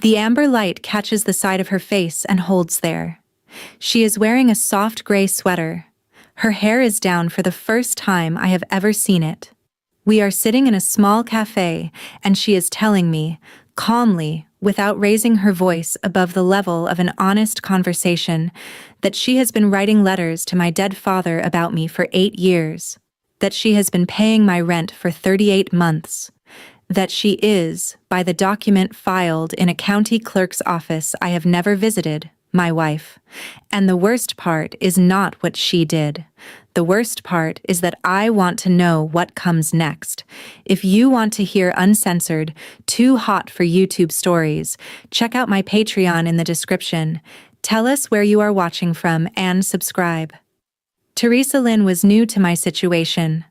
The amber light catches the side of her face and holds there. She is wearing a soft gray sweater. Her hair is down for the first time I have ever seen it. We are sitting in a small cafe, and she is telling me, calmly, without raising her voice above the level of an honest conversation, that she has been writing letters to my dead father about me for 8 years, that she has been paying my rent for 38 months, that she is, by the document filed in a county clerk's office I have never visited, my wife. And the worst part is not what she did. The worst part is that I want to know what comes next. If you want to hear uncensored, too hot for YouTube stories, check out my Patreon in the description. Tell us where you are watching from and subscribe. Teresa Lynn was new to my situation.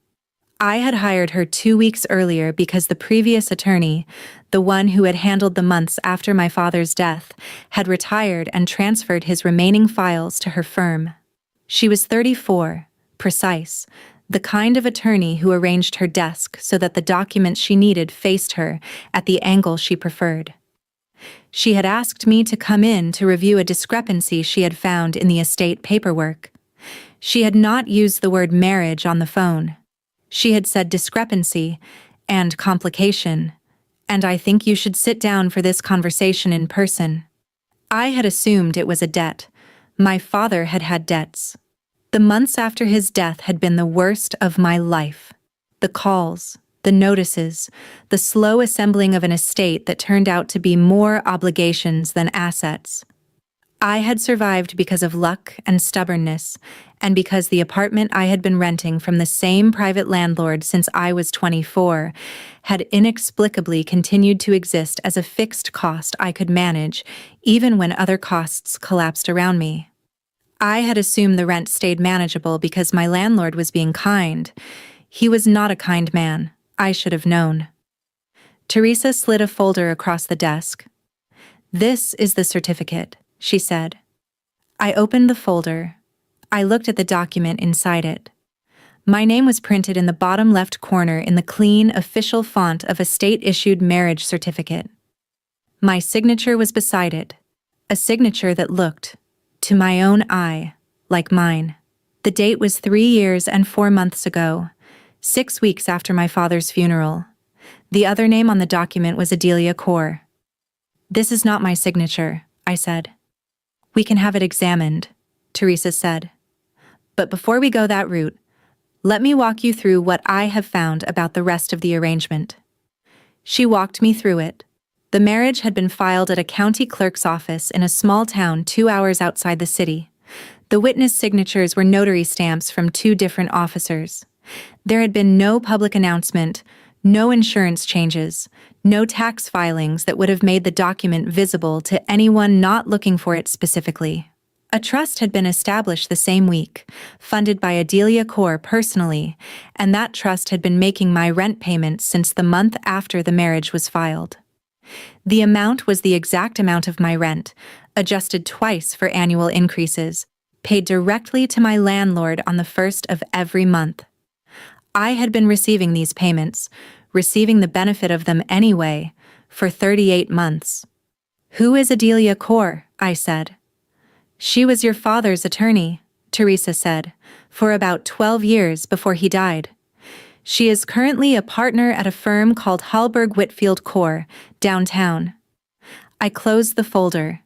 I had hired her 2 weeks earlier because the previous attorney, the one who had handled the months after my father's death, had retired and transferred his remaining files to her firm. She was 34, precise, the kind of attorney who arranged her desk so that the documents she needed faced her at the angle she preferred. She had asked me to come in to review a discrepancy she had found in the estate paperwork. She had not used the word marriage on the phone. She had said discrepancy and complication, and I think you should sit down for this conversation in person. I had assumed it was a debt. My father had had debts. The months after his death had been the worst of my life. The calls, the notices, the slow assembling of an estate that turned out to be more obligations than assets. I had survived because of luck and stubbornness, and because the apartment I had been renting from the same private landlord since I was 24 had inexplicably continued to exist as a fixed cost I could manage, even when other costs collapsed around me. I had assumed the rent stayed manageable because my landlord was being kind. He was not a kind man. I should have known. Teresa slid a folder across the desk. "This is the certificate," she said. I opened the folder. I looked at the document inside it. My name was printed in the bottom left corner in the clean, official font of a state-issued marriage certificate. My signature was beside it, a signature that looked, to my own eye, like mine. The date was 3 years and 4 months ago, 6 weeks after my father's funeral. The other name on the document was Adelia Core. "This is not my signature," I said. "We can have it examined," Teresa said. "But before we go that route, let me walk you through what I have found about the rest of the arrangement." She walked me through it. The marriage had been filed at a county clerk's office in a small town 2 hours outside the city. The witness signatures were notary stamps from 2 different officers. There had been no public announcement, no insurance changes, no tax filings that would have made the document visible to anyone not looking for it specifically. A trust had been established the same week, funded by Adelia Core personally, and that trust had been making my rent payments since the month after the marriage was filed. The amount was the exact amount of my rent, adjusted twice for annual increases, paid directly to my landlord on the 1st of every month. I had been receiving these payments, receiving the benefit of them anyway, for 38 months. "Who is Adelia Core?" I said. "She was your father's attorney," Teresa said, "for about 12 years before he died. She is currently a partner at a firm called Hallberg Whitfield Core, downtown." I closed the folder.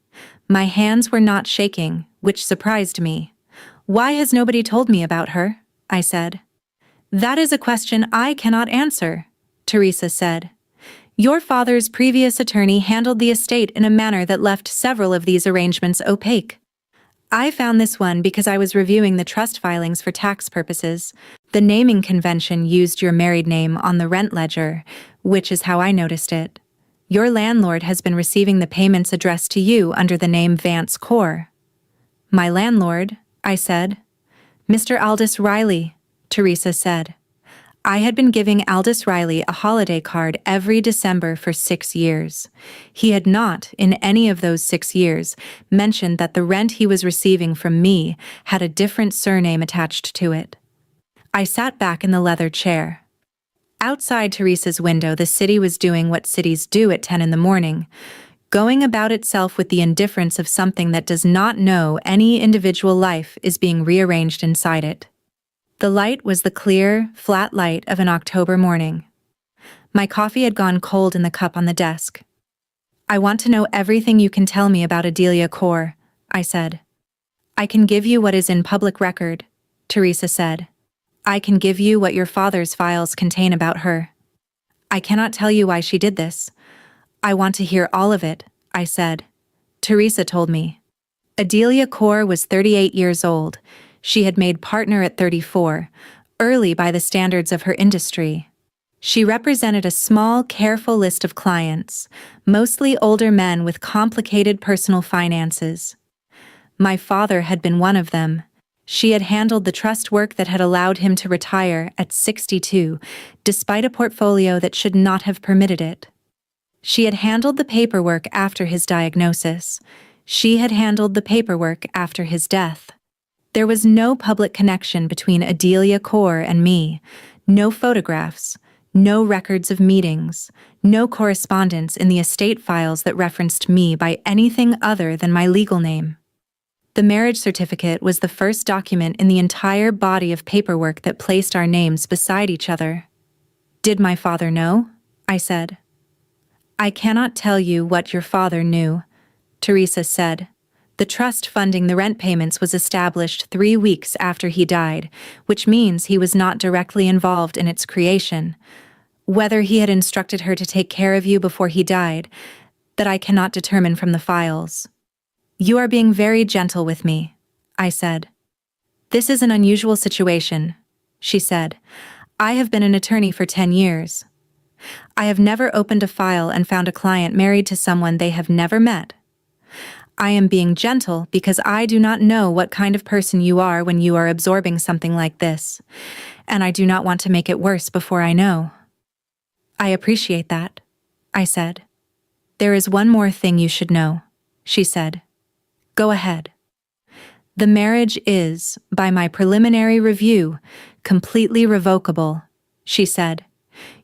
My hands were not shaking, which surprised me. "Why has nobody told me about her?" I said. "That is a question I cannot answer," Teresa said. "Your father's previous attorney handled the estate in a manner that left several of these arrangements opaque. I found this one because I was reviewing the trust filings for tax purposes. The naming convention used your married name on the rent ledger, which is how I noticed it. Your landlord has been receiving the payments addressed to you under the name Vance Core." "My landlord," I said. "Mr. Aldous Riley," Teresa said. I had been giving Aldous Riley a holiday card every December for 6 years. He had not, in any of those 6 years, mentioned that the rent he was receiving from me had a different surname attached to it. I sat back in the leather chair. Outside Teresa's window, the city was doing what cities do at 10 in the morning, going about itself with the indifference of something that does not know any individual life is being rearranged inside it. The light was the clear, flat light of an October morning. My coffee had gone cold in the cup on the desk. "I want to know everything you can tell me about Adelia Core," I said. "I can give you what is in public record," Teresa said. "I can give you what your father's files contain about her. I cannot tell you why she did this. I want to hear all of it," I said. Teresa told me. Adelia Core was 38 years old. She had made partner at 34, early by the standards of her industry. She represented a small, careful list of clients, mostly older men with complicated personal finances. My father had been one of them. She had handled the trust work that had allowed him to retire at 62, despite a portfolio that should not have permitted it. She had handled the paperwork after his diagnosis. She had handled the paperwork after his death. There was no public connection between Adelia Core and me, no photographs, no records of meetings, no correspondence in the estate files that referenced me by anything other than my legal name. The marriage certificate was the first document in the entire body of paperwork that placed our names beside each other. "Did my father know?" I said. "I cannot tell you what your father knew," Teresa said. "The trust funding the rent payments was established 3 weeks after he died, which means he was not directly involved in its creation. Whether he had instructed her to take care of you before he died, that I cannot determine from the files." "You are being very gentle with me," I said. "This is an unusual situation," she said. "I have been an attorney for 10 years. I have never opened a file and found a client married to someone they have never met. I am being gentle because I do not know what kind of person you are when you are absorbing something like this, and I do not want to make it worse before I know." "I appreciate that," I said. "There is one more thing you should know," she said. "Go ahead." "The marriage is, by my preliminary review, completely revocable," she said.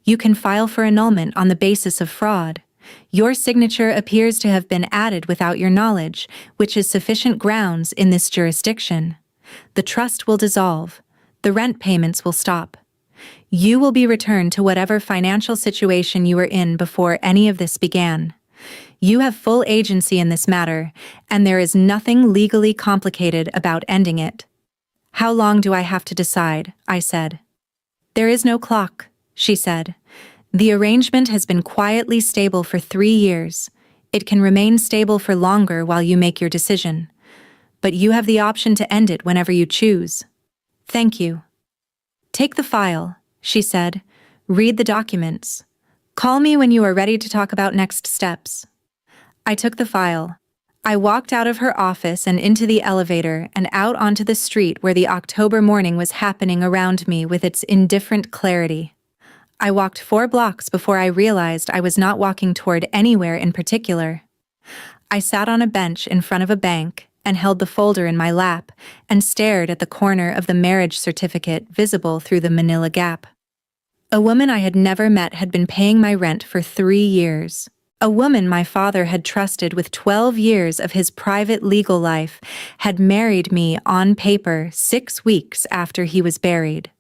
"You can file for annulment on the basis of fraud. Your signature appears to have been added without your knowledge, which is sufficient grounds in this jurisdiction. The trust will dissolve. The rent payments will stop. You will be returned to whatever financial situation you were in before any of this began. You have full agency in this matter, and there is nothing legally complicated about ending it." "How long do I have to decide?" I said. "There is no clock," she said. "The arrangement has been quietly stable for 3 years. It can remain stable for longer while you make your decision. But you have the option to end it whenever you choose." "Thank you." "Take the file," she said. "Read the documents. Call me when you are ready to talk about next steps." I took the file. I walked out of her office and into the elevator and out onto the street where the October morning was happening around me with its indifferent clarity. I walked 4 blocks before I realized I was not walking toward anywhere in particular. I sat on a bench in front of a bank and held the folder in my lap and stared at the corner of the marriage certificate visible through the manila gap. A woman I had never met had been paying my rent for 3 years. A woman my father had trusted with 12 years of his private legal life had married me on paper 6 weeks after he was buried.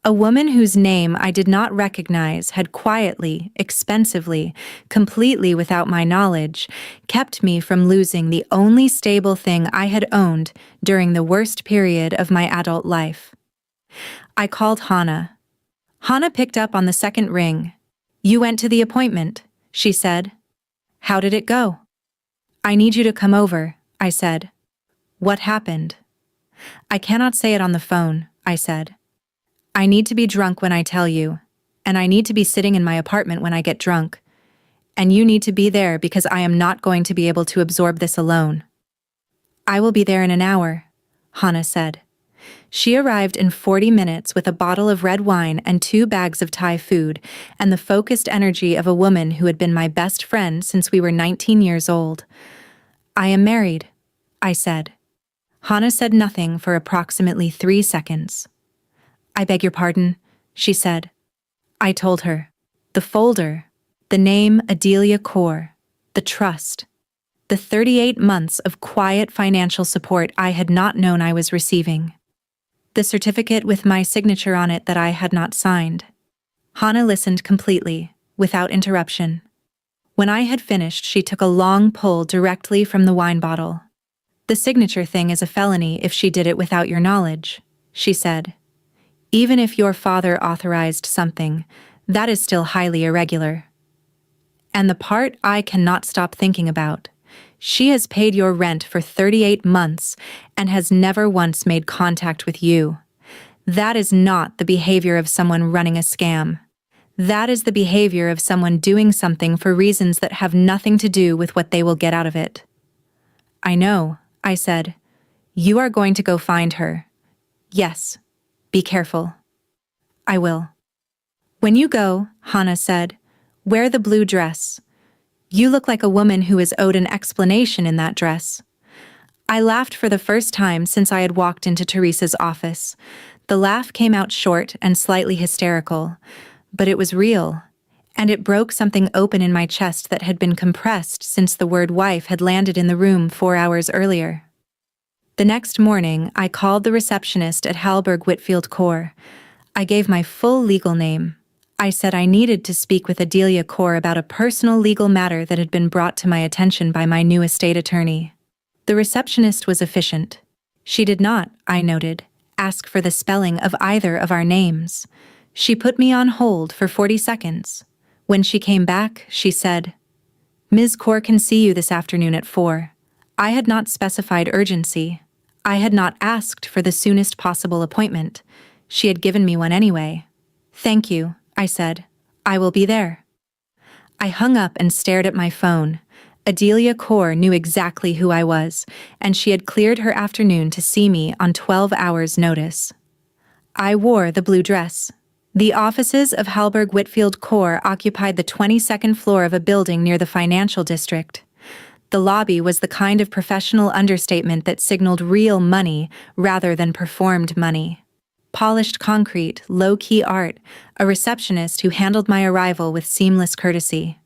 A woman whose name I did not recognize had quietly, expensively, completely without my knowledge, kept me from losing the only stable thing I had owned during the worst period of my adult life. I called Hannah. Hannah picked up on the second ring. "You went to the appointment," she said. "How did it go?" "I need you to come over," I said. "What happened?" "I cannot say it on the phone," I said. "I need to be drunk when I tell you, and I need to be sitting in my apartment when I get drunk. And you need to be there because I am not going to be able to absorb this alone." "I will be there in an hour," Hannah said. She arrived in 40 minutes with a bottle of red wine and 2 bags of Thai food, and the focused energy of a woman who had been my best friend since we were 19 years old. "I am married," I said. Hannah said nothing for approximately 3 seconds. "I beg your pardon," she said. I told her. The folder, the name Adelia Core, the trust, The 38 months of quiet financial support I had not known I was receiving. The certificate with my signature on it that I had not signed. Hannah listened completely, without interruption. When I had finished, she took a long pull directly from the wine bottle. "The signature thing is a felony if she did it without your knowledge," she said. "Even if your father authorized something, that is still highly irregular. And the part I cannot stop thinking about, she has paid your rent for 38 months and has never once made contact with you. That is not the behavior of someone running a scam. That is the behavior of someone doing something for reasons that have nothing to do with what they will get out of it." "I know," I said. "You are going to go find her." "Yes. Be careful." "I will." "When you go," Hannah said, "wear the blue dress. You look like a woman who is owed an explanation in that dress." I laughed for the first time since I had walked into Teresa's office. The laugh came out short and slightly hysterical, but it was real, and it broke something open in my chest that had been compressed since the word wife had landed in the room 4 hours earlier. The next morning, I called the receptionist at Whitfield Core. I gave my full legal name. I said I needed to speak with Adelia Core about a personal legal matter that had been brought to my attention by my new estate attorney. The receptionist was efficient. She did not, I noted, ask for the spelling of either of our names. She put me on hold for 40 seconds. When she came back, she said, "Ms. Core can see you this afternoon at 4. I had not specified urgency. I had not asked for the soonest possible appointment. She had given me one anyway. "Thank you," I said. "I will be there." I hung up and stared at my phone. Adelia Core knew exactly who I was, and she had cleared her afternoon to see me on 12 hours' notice. I wore the blue dress. The offices of Whitfield Core occupied the 22nd floor of a building near the financial district. The lobby was the kind of professional understatement that signaled real money rather than performed money. Polished concrete, low-key art, a receptionist who handled my arrival with seamless courtesy.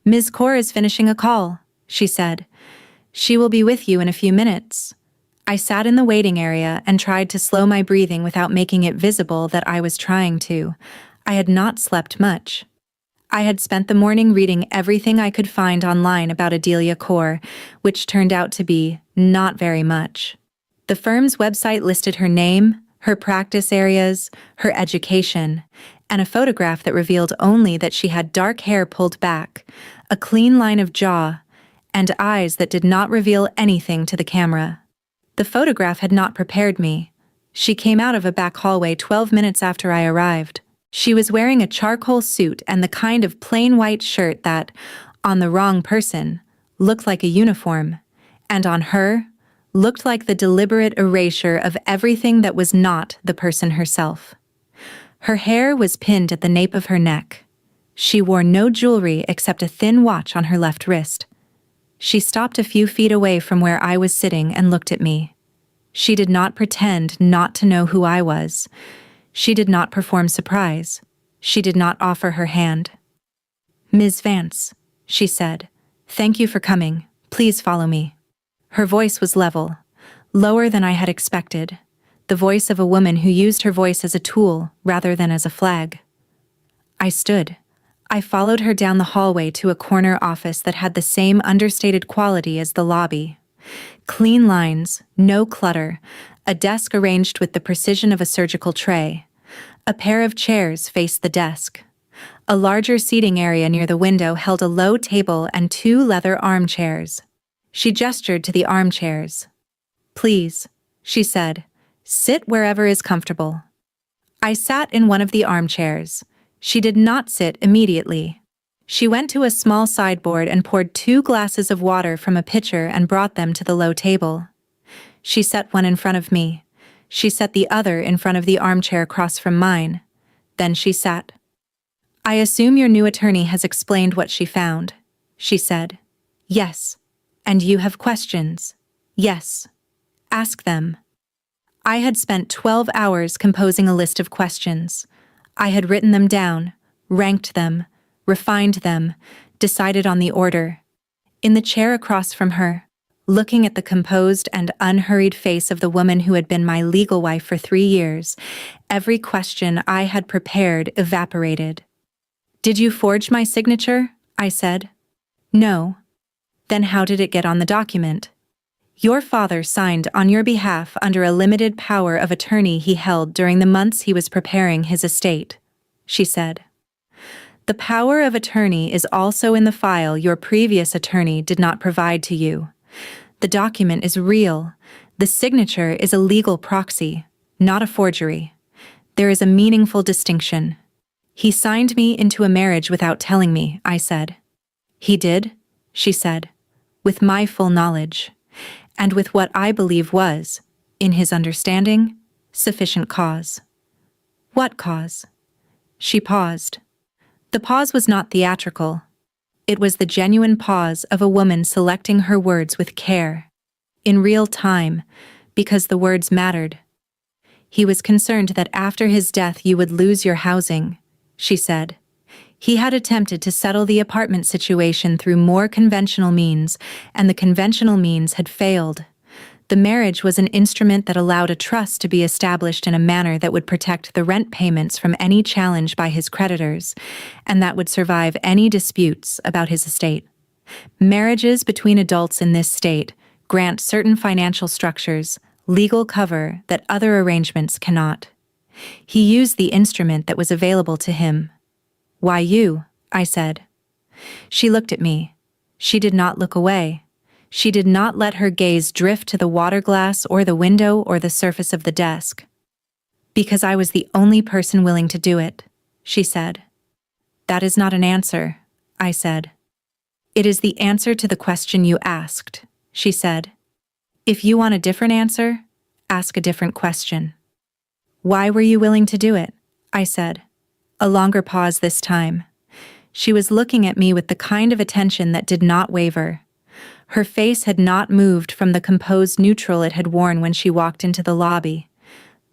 "Ms. Core is finishing a call," she said. "She will be with you in a few minutes." I sat in the waiting area and tried to slow my breathing without making it visible that I was trying to. I had not slept much. I had spent the morning reading everything I could find online about Adelia Core, which turned out to be not very much. The firm's website listed her name, her practice areas, her education, and a photograph that revealed only that she had dark hair pulled back, a clean line of jaw, and eyes that did not reveal anything to the camera. The photograph had not prepared me. She came out of a back hallway 12 minutes after I arrived. She was wearing a charcoal suit and the kind of plain white shirt that, on the wrong person, looked like a uniform, and on her, looked like the deliberate erasure of everything that was not the person herself. Her hair was pinned at the nape of her neck. She wore no jewelry except a thin watch on her left wrist. She stopped a few feet away from where I was sitting and looked at me. She did not pretend not to know who I was. She did not perform surprise. She did not offer her hand. "Ms. Vance," she said, "thank you for coming. Please follow me." Her voice was level, lower than I had expected, the voice of a woman who used her voice as a tool rather than as a flag. I stood. I followed her down the hallway to a corner office that had the same understated quality as the lobby. Clean lines, no clutter, a desk arranged with the precision of a surgical tray. A pair of chairs faced the desk. A larger seating area near the window held a low table and 2 leather armchairs. She gestured to the armchairs. "Please," she said, "sit wherever is comfortable." I sat in one of the armchairs. She did not sit immediately. She went to a small sideboard and poured 2 glasses of water from a pitcher and brought them to the low table. She set one in front of me. She set the other in front of the armchair across from mine. Then she sat. "I assume your new attorney has explained what she found," she said. "Yes. And you have questions?" "Yes." "Ask them." I had spent 12 hours composing a list of questions. I had written them down, ranked them, refined them, decided on the order. In the chair across from her, looking at the composed and unhurried face of the woman who had been my legal wife for 3 years, every question I had prepared evaporated. "Did you forge my signature?" I said. "No." "Then how did it get on the document?" "Your father signed on your behalf under a limited power of attorney he held during the months he was preparing his estate," she said. "The power of attorney is also in the file your previous attorney did not provide to you. The document is real. The signature is a legal proxy, not a forgery. There is a meaningful distinction." "He signed me into a marriage without telling me," I said. "He did," she said, "with my full knowledge, and with what I believe was, in his understanding, sufficient cause." "What cause?" She paused. The pause was not theatrical. It was the genuine pause of a woman selecting her words with care, in real time, because the words mattered. "He was concerned that after his death you would lose your housing," she said. "He had attempted to settle the apartment situation through more conventional means, and the conventional means had failed. The marriage was an instrument that allowed a trust to be established in a manner that would protect the rent payments from any challenge by his creditors, and that would survive any disputes about his estate. Marriages between adults in this state grant certain financial structures, legal cover that other arrangements cannot. He used the instrument that was available to him." "Why you?" I said. She looked at me. She did not look away. She did not let her gaze drift to the water glass or the window or the surface of the desk. "Because I was the only person willing to do it," she said. "That is not an answer," I said. "It is the answer to the question you asked," she said. "If you want a different answer, ask a different question." "Why were you willing to do it?" I said. A longer pause this time. She was looking at me with the kind of attention that did not waver. Her face had not moved from the composed neutral it had worn when she walked into the lobby.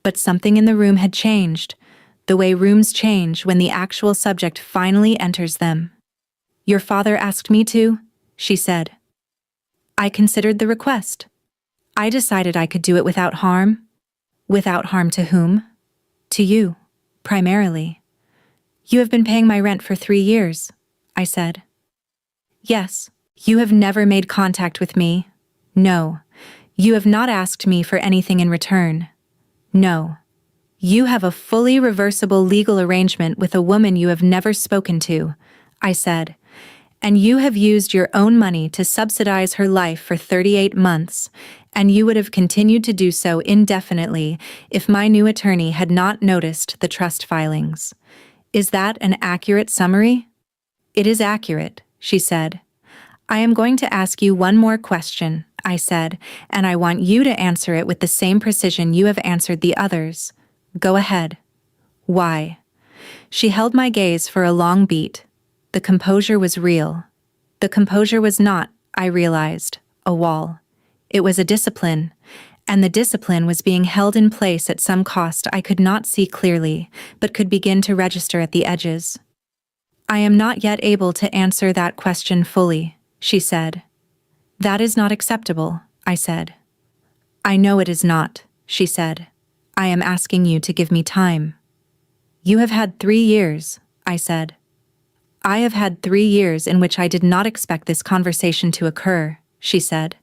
But something in the room had changed, the way rooms change when the actual subject finally enters them. "Your father asked me to," she said. "I considered the request. I decided I could do it without harm." "Without harm to whom?" "To you, primarily." "You have been paying my rent for 3 years," I said. "Yes. You have never made contact with me." "No." "You have not asked me for anything in return." "No." "You have a fully reversible legal arrangement with a woman you have never spoken to," I said. "And you have used your own money to subsidize her life for 38 months, and you would have continued to do so indefinitely if my new attorney had not noticed the trust filings. Is that an accurate summary?" "It is accurate," she said. "I am going to ask you one more question," I said, "and I want you to answer it with the same precision you have answered the others. Go ahead." "Why?" She held my gaze for a long beat. The composure was real. The composure was not, I realized, a wall. It was a discipline, and the discipline was being held in place at some cost I could not see clearly, but could begin to register at the edges. "I am not yet able to answer that question fully," she said. "That is not acceptable," I said. "I know it is not," she said. "I am asking you to give me time." "You have had 3 years," I said. "I have had 3 years in which I did not expect this conversation to occur," she said.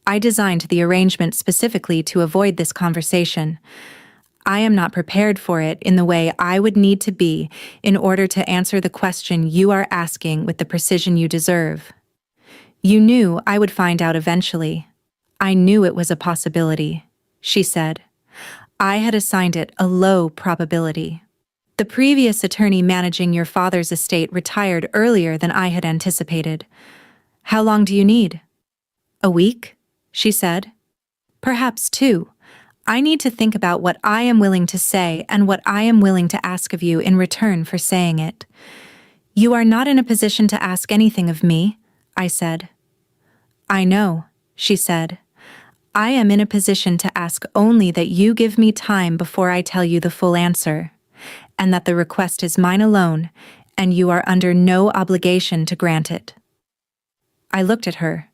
"I designed the arrangement specifically to avoid this conversation. I am not prepared for it in the way I would need to be in order to answer the question you are asking with the precision you deserve. You knew I would find out eventually. I knew it was a possibility," she said. "I had assigned it a low probability. The previous attorney managing your father's estate retired earlier than I had anticipated. How long do you need?" "A week?" she said. "Perhaps 2. I need to think about what I am willing to say and what I am willing to ask of you in return for saying it." "You are not in a position to ask anything of me," I said. "I know," she said. "I am in a position to ask only that you give me time before I tell you the full answer, and that the request is mine alone, and you are under no obligation to grant it." I looked at her.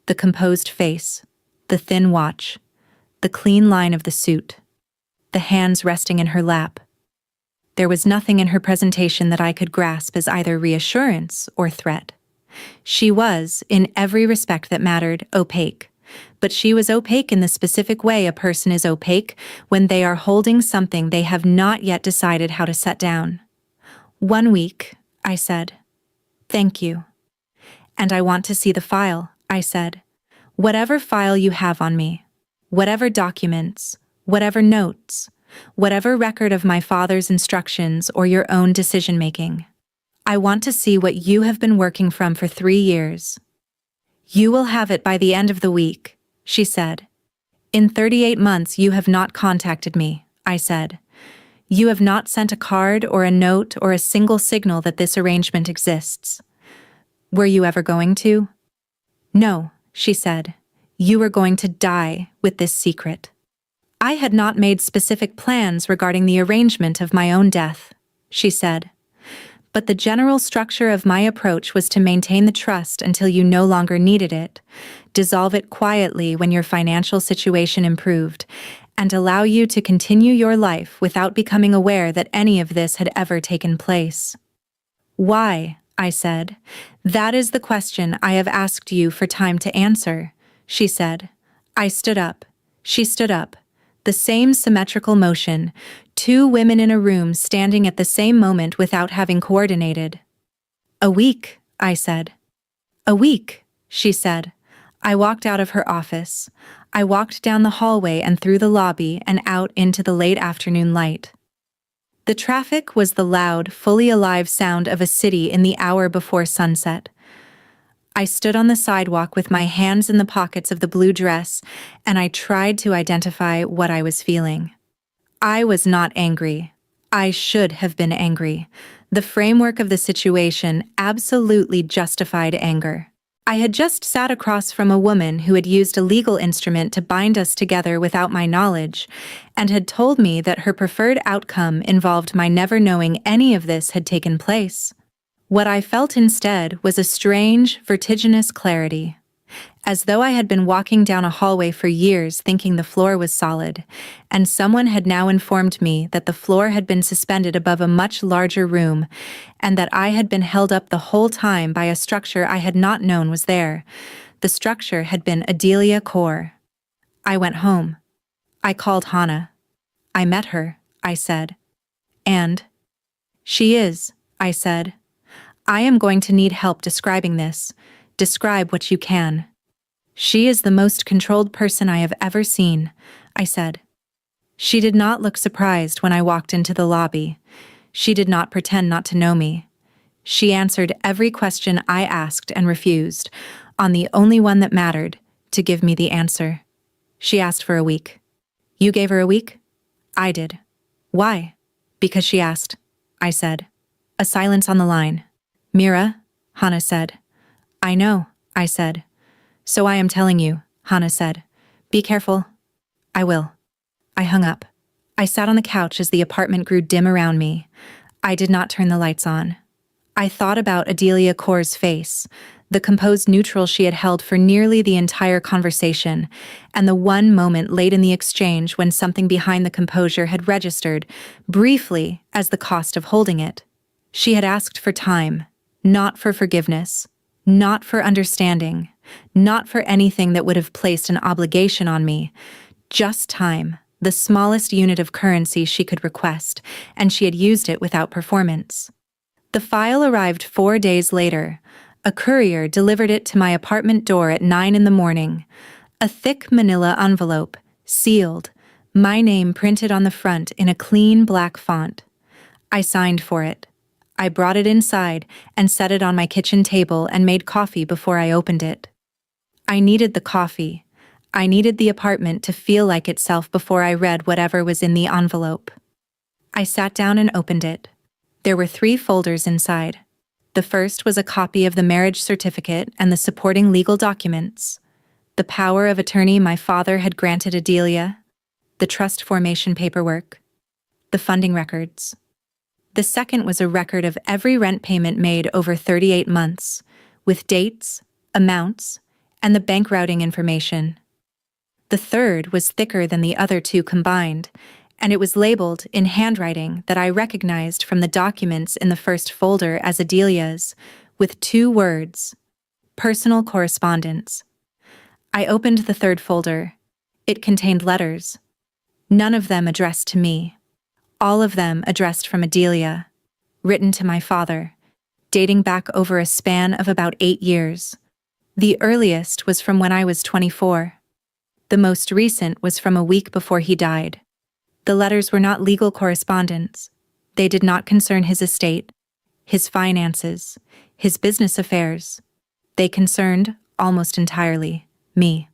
The composed face, the thin watch, the clean line of the suit, the hands resting in her lap. There was nothing in her presentation that I could grasp as either reassurance or threat. She was, in every respect that mattered, opaque. But she was opaque in the specific way a person is opaque when they are holding something they have not yet decided how to set down. 1 week, I said. Thank you. And I want to see the file, I said. Whatever file you have on me, whatever documents, whatever notes, whatever record of my father's instructions or your own decision-making. I want to see what you have been working from for 3 years. You will have it by the end of the week, she said. In 38 months you have not contacted me, I said. You have not sent a card or a note or a single signal that this arrangement exists. Were you ever going to? No, she said. You were going to die with this secret. I had not made specific plans regarding the arrangement of my own death, she said. But the general structure of my approach was to maintain the trust until you no longer needed it, dissolve it quietly when your financial situation improved, and allow you to continue your life without becoming aware that any of this had ever taken place. Why? I said. That is the question I have asked you for time to answer, she said. I stood up. She stood up. The same symmetrical motion, 2 women in a room standing at the same moment without having coordinated. A week, I said. A week, she said. I walked out of her office. I walked down the hallway and through the lobby and out into the late afternoon light. The traffic was the loud, fully alive sound of a city in the hour before sunset. I stood on the sidewalk with my hands in the pockets of the blue dress, and I tried to identify what I was feeling. I was not angry. I should have been angry. The framework of the situation absolutely justified anger. I had just sat across from a woman who had used a legal instrument to bind us together without my knowledge, and had told me that her preferred outcome involved my never knowing any of this had taken place. What I felt instead was a strange, vertiginous clarity, as though I had been walking down a hallway for years thinking the floor was solid, and someone had now informed me that the floor had been suspended above a much larger room, and that I had been held up the whole time by a structure I had not known was there. The structure had been Adelia Core. I went home. I called Hannah. I met her, I said. And? She is, I said. I am going to need help describing this. Describe what you can. She is the most controlled person I have ever seen, I said. She did not look surprised when I walked into the lobby. She did not pretend not to know me. She answered every question I asked and refused, on the only one that mattered, to give me the answer. She asked for a week. You gave her a week? I did. Why? Because she asked, I said. A silence on the line. Meera, Hannah said. I know, I said. So I am telling you, Hannah said. Be careful. I will. I hung up. I sat on the couch as the apartment grew dim around me. I did not turn the lights on. I thought about Adelia Core's face, the composed neutral she had held for nearly the entire conversation, and the one moment late in the exchange when something behind the composure had registered, briefly, as the cost of holding it. She had asked for time. Not for forgiveness, not for understanding, not for anything that would have placed an obligation on me, just time, the smallest unit of currency she could request, and she had used it without performance. The file arrived 4 days later. A courier delivered it to my apartment door at 9 in the morning. A thick manila envelope, sealed, my name printed on the front in a clean black font. I signed for it. I brought it inside and set it on my kitchen table and made coffee before I opened it. I needed the coffee. I needed the apartment to feel like itself before I read whatever was in the envelope. I sat down and opened it. There were 3 folders inside. The first was a copy of the marriage certificate and the supporting legal documents, the power of attorney my father had granted Adelia, the trust formation paperwork, the funding records. The second was a record of every rent payment made over 38 months, with dates, amounts, and the bank routing information. The third was thicker than the other two combined, and it was labeled in handwriting that I recognized from the documents in the first folder as Adelia's, with 2 words: personal correspondence. I opened the third folder. It contained letters. None of them addressed to me. All of them addressed from Adelia, written to my father, dating back over a span of about 8 years. The earliest was from when I was 24. The most recent was from a week before he died. The letters were not legal correspondence. They did not concern his estate, his finances, his business affairs. They concerned, almost entirely, me.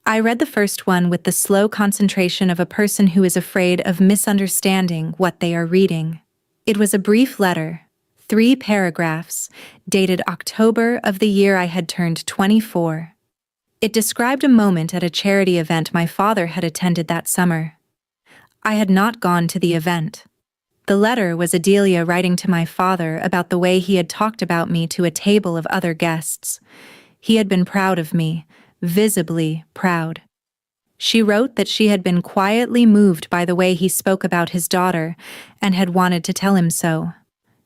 I read the first one with the slow concentration of a person who is afraid of misunderstanding what they are reading. It was a brief letter, 3 paragraphs, dated October of the year I had turned 24. It described a moment at a charity event my father had attended that summer. I had not gone to the event. The letter was Adelia writing to my father about the way he had talked about me to a table of other guests. He had been proud of me, visibly proud. She wrote that she had been quietly moved by the way he spoke about his daughter and had wanted to tell him so.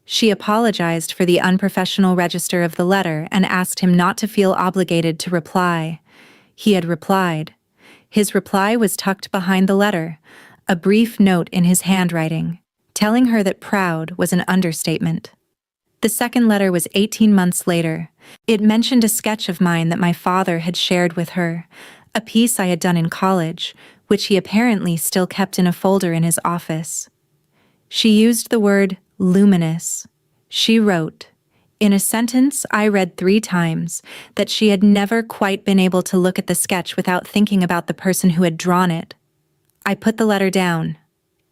She apologized for the unprofessional register of the letter and asked him not to feel obligated to reply. He had replied. His reply was tucked behind the letter, a brief note in his handwriting, telling her that proud was an understatement. The second letter was 18 months later. It mentioned a sketch of mine that my father had shared with her, a piece I had done in college, which he apparently still kept in a folder in his office. She used the word luminous. She wrote, in a sentence I read 3 times, that she had never quite been able to look at the sketch without thinking about the person who had drawn it. I put the letter down.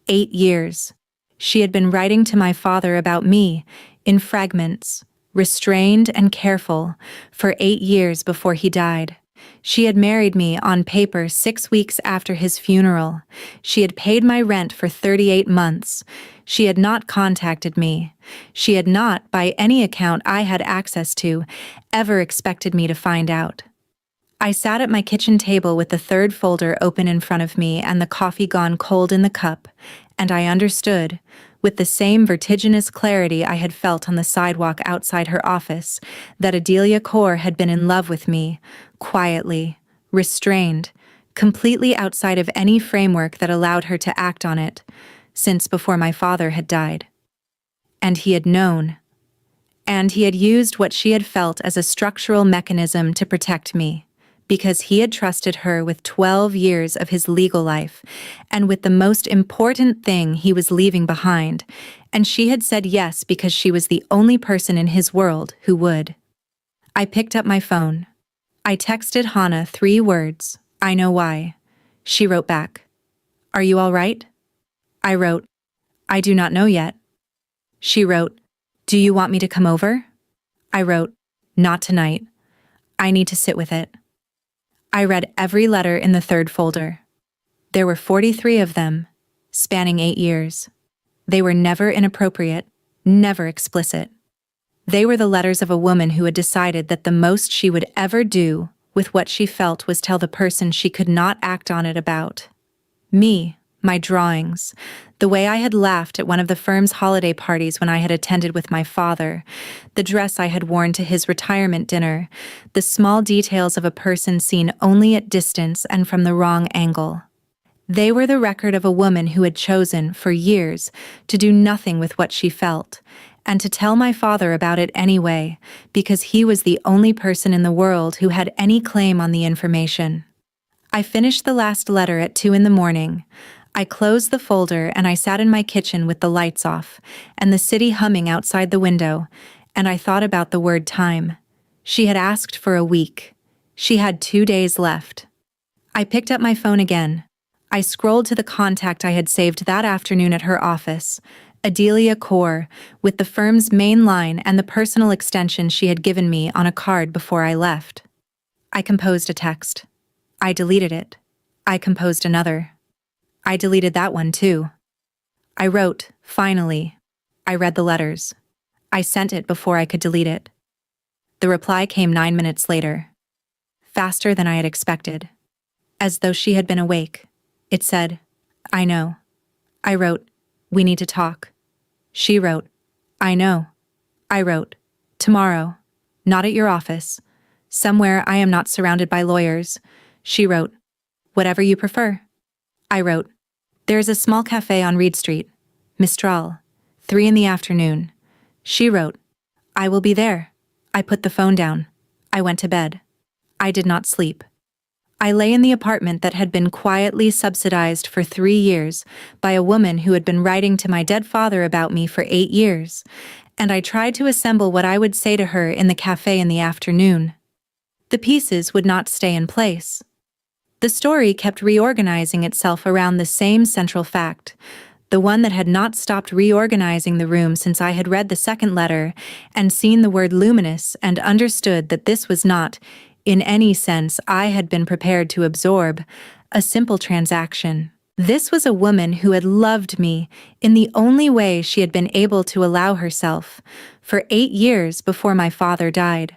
8 years. She had been writing to my father about me, in fragments, restrained and careful, for 8 years before he died. She had married me on paper 6 weeks after his funeral. She had paid my rent for 38 months. She had not contacted me. She had not, by any account I had access to, ever expected me to find out. I sat at my kitchen table with the third folder open in front of me and the coffee gone cold in the cup, and I understood, with the same vertiginous clarity I had felt on the sidewalk outside her office, that Adelia Core had been in love with me, quietly, restrained, completely outside of any framework that allowed her to act on it, since before my father had died. And he had known. And he had used what she had felt as a structural mechanism to protect me, because he had trusted her with 12 years of his legal life, and with the most important thing he was leaving behind, and she had said yes because she was the only person in his world who would. I picked up my phone. I texted Hannah 3 words, "I know why." She wrote back, "Are you all right?" I wrote, "I do not know yet." She wrote, "Do you want me to come over?" I wrote, "Not tonight. I need to sit with it." I read every letter in the third folder. There were 43 of them, spanning 8 years. They were never inappropriate, never explicit. They were the letters of a woman who had decided that the most she would ever do with what she felt was tell the person she could not act on it about. Me, my drawings, the way I had laughed at one of the firm's holiday parties when I had attended with my father, the dress I had worn to his retirement dinner, the small details of a person seen only at distance and from the wrong angle. They were the record of a woman who had chosen, for years, to do nothing with what she felt, and to tell my father about it anyway, because he was the only person in the world who had any claim on the information. I finished the last letter at 2 in the morning. I closed the folder and I sat in my kitchen with the lights off, and the city humming outside the window, and I thought about the word time. She had asked for a week. She had 2 days left. I picked up my phone again. I scrolled to the contact I had saved that afternoon at her office, Adelia Core, with the firm's main line and the personal extension she had given me on a card before I left. I composed a text. I deleted it. I composed another. I deleted that one too. I wrote, finally. I read the letters. I sent it before I could delete it. The reply came 9 minutes later. Faster than I had expected. As though she had been awake. It said, "I know." I wrote, "We need to talk." She wrote, "I know." I wrote, "Tomorrow. Not at your office. Somewhere I am not surrounded by lawyers." She wrote, "Whatever you prefer." I wrote, "There is a small cafe on Reed Street. Mistral. 3 in the afternoon." She wrote, "I will be there." I put the phone down. I went to bed. I did not sleep. I lay in the apartment that had been quietly subsidized for 3 years by a woman who had been writing to my dead father about me for 8 years, and I tried to assemble what I would say to her in the cafe in the afternoon. The pieces would not stay in place. The story kept reorganizing itself around the same central fact, the one that had not stopped reorganizing the room since I had read the second letter and seen the word luminous and understood that this was not, in any sense I had been prepared to absorb, a simple transaction. This was a woman who had loved me in the only way she had been able to allow herself, for 8 years before my father died.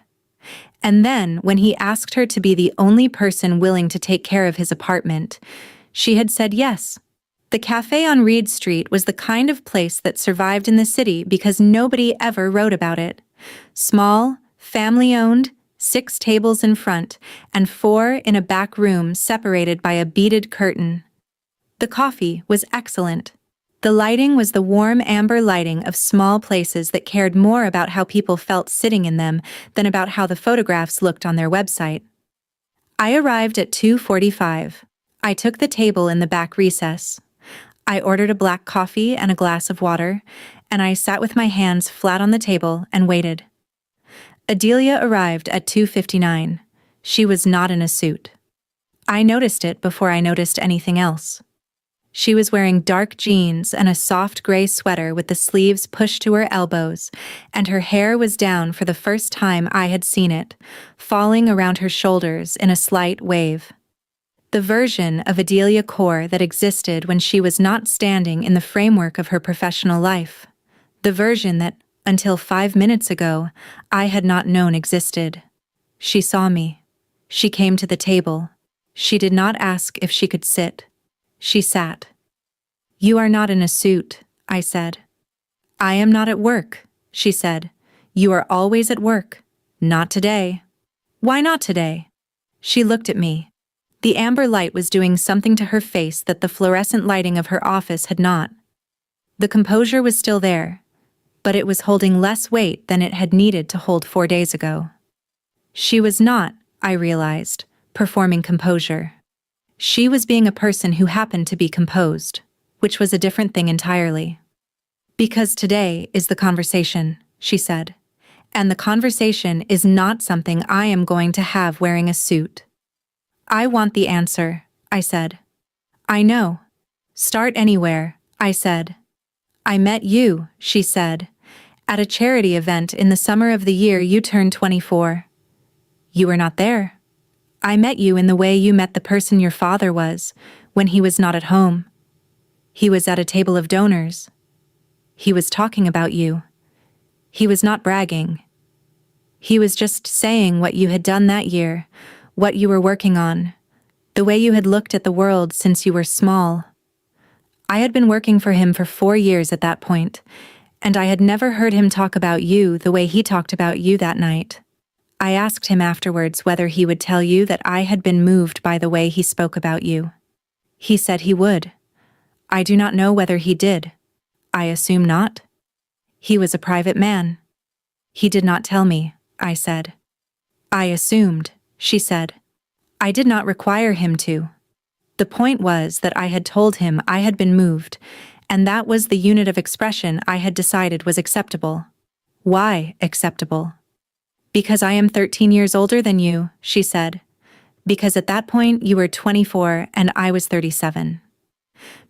And then, when he asked her to be the only person willing to take care of his apartment, she had said yes. The cafe on Reed Street was the kind of place that survived in the city because nobody ever wrote about it. Small, family-owned, 6 tables in front, and 4 in a back room separated by a beaded curtain. The coffee was excellent. The lighting was the warm amber lighting of small places that cared more about how people felt sitting in them than about how the photographs looked on their website. I arrived at 2:45. I took the table in the back recess. I ordered a black coffee and a glass of water, and I sat with my hands flat on the table and waited. Adelia arrived at 2:59. She was not in a suit. I noticed it before I noticed anything else. She was wearing dark jeans and a soft gray sweater with the sleeves pushed to her elbows, and her hair was down for the first time I had seen it, falling around her shoulders in a slight wave. The version of Adelia Core that existed when she was not standing in the framework of her professional life. The version that, until 5 minutes ago, I had not known existed. She saw me. She came to the table. She did not ask if she could sit. She sat. "You are not in a suit," I said. "I am not at work," she said. "You are always at work. Not today." "Why not today?" She looked at me. The amber light was doing something to her face that the fluorescent lighting of her office had not. The composure was still there, but it was holding less weight than it had needed to hold 4 days ago. She was not, I realized, performing composure. She was being a person who happened to be composed, which was a different thing entirely. "Because today is the conversation," she said. "And the conversation is not something I am going to have wearing a suit." "I want the answer," I said. "I know. Start anywhere," I said. "I met you," she said, "at a charity event in the summer of the year you turned 24. You were not there. I met you in the way you met the person your father was, when he was not at home. He was at a table of donors. He was talking about you. He was not bragging. He was just saying what you had done that year, what you were working on, the way you had looked at the world since you were small. I had been working for him for 4 years at that point, and I had never heard him talk about you the way he talked about you that night. I asked him afterwards whether he would tell you that I had been moved by the way he spoke about you. He said he would. I do not know whether he did. I assume not. He was a private man. He did not tell me," I said. "I assumed," she said. "I did not require him to. The point was that I had told him I had been moved, and that was the unit of expression I had decided was acceptable." "Why acceptable?" "Because I am 13 years older than you," she said. "Because at that point you were 24 and I was 37.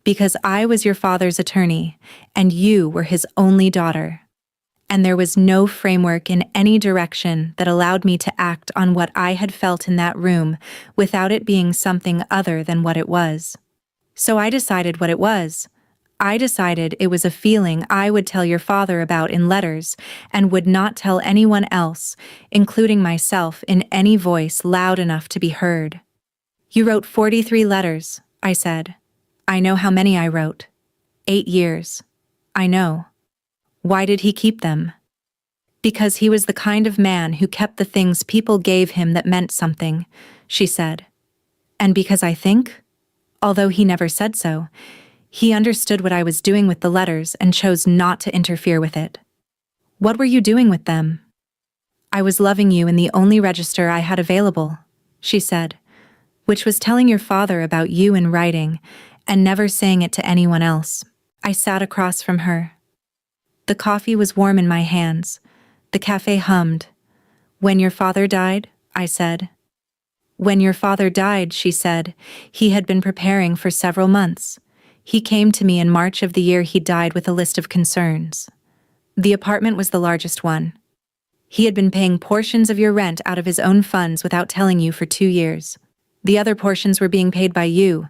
Because I was your father's attorney, and you were his only daughter. And there was no framework in any direction that allowed me to act on what I had felt in that room without it being something other than what it was. So I decided what it was, I decided it was a feeling I would tell your father about in letters and would not tell anyone else, including myself, in any voice loud enough to be heard. You wrote 43 letters, I said. I know how many I wrote. 8 years. I know. Why did he keep them? Because he was the kind of man who kept the things people gave him that meant something, she said. And because I think, although he never said so, he understood what I was doing with the letters and chose not to interfere with it. What were you doing with them? I was loving you in the only register I had available, she said, which was telling your father about you in writing and never saying it to anyone else. I sat across from her. The coffee was warm in my hands. The cafe hummed. When your father died, I said. When your father died, she said, he had been preparing for several months. He came to me in March of the year he died with a list of concerns. The apartment was the largest one. He had been paying portions of your rent out of his own funds without telling you for 2 years. The other portions were being paid by you,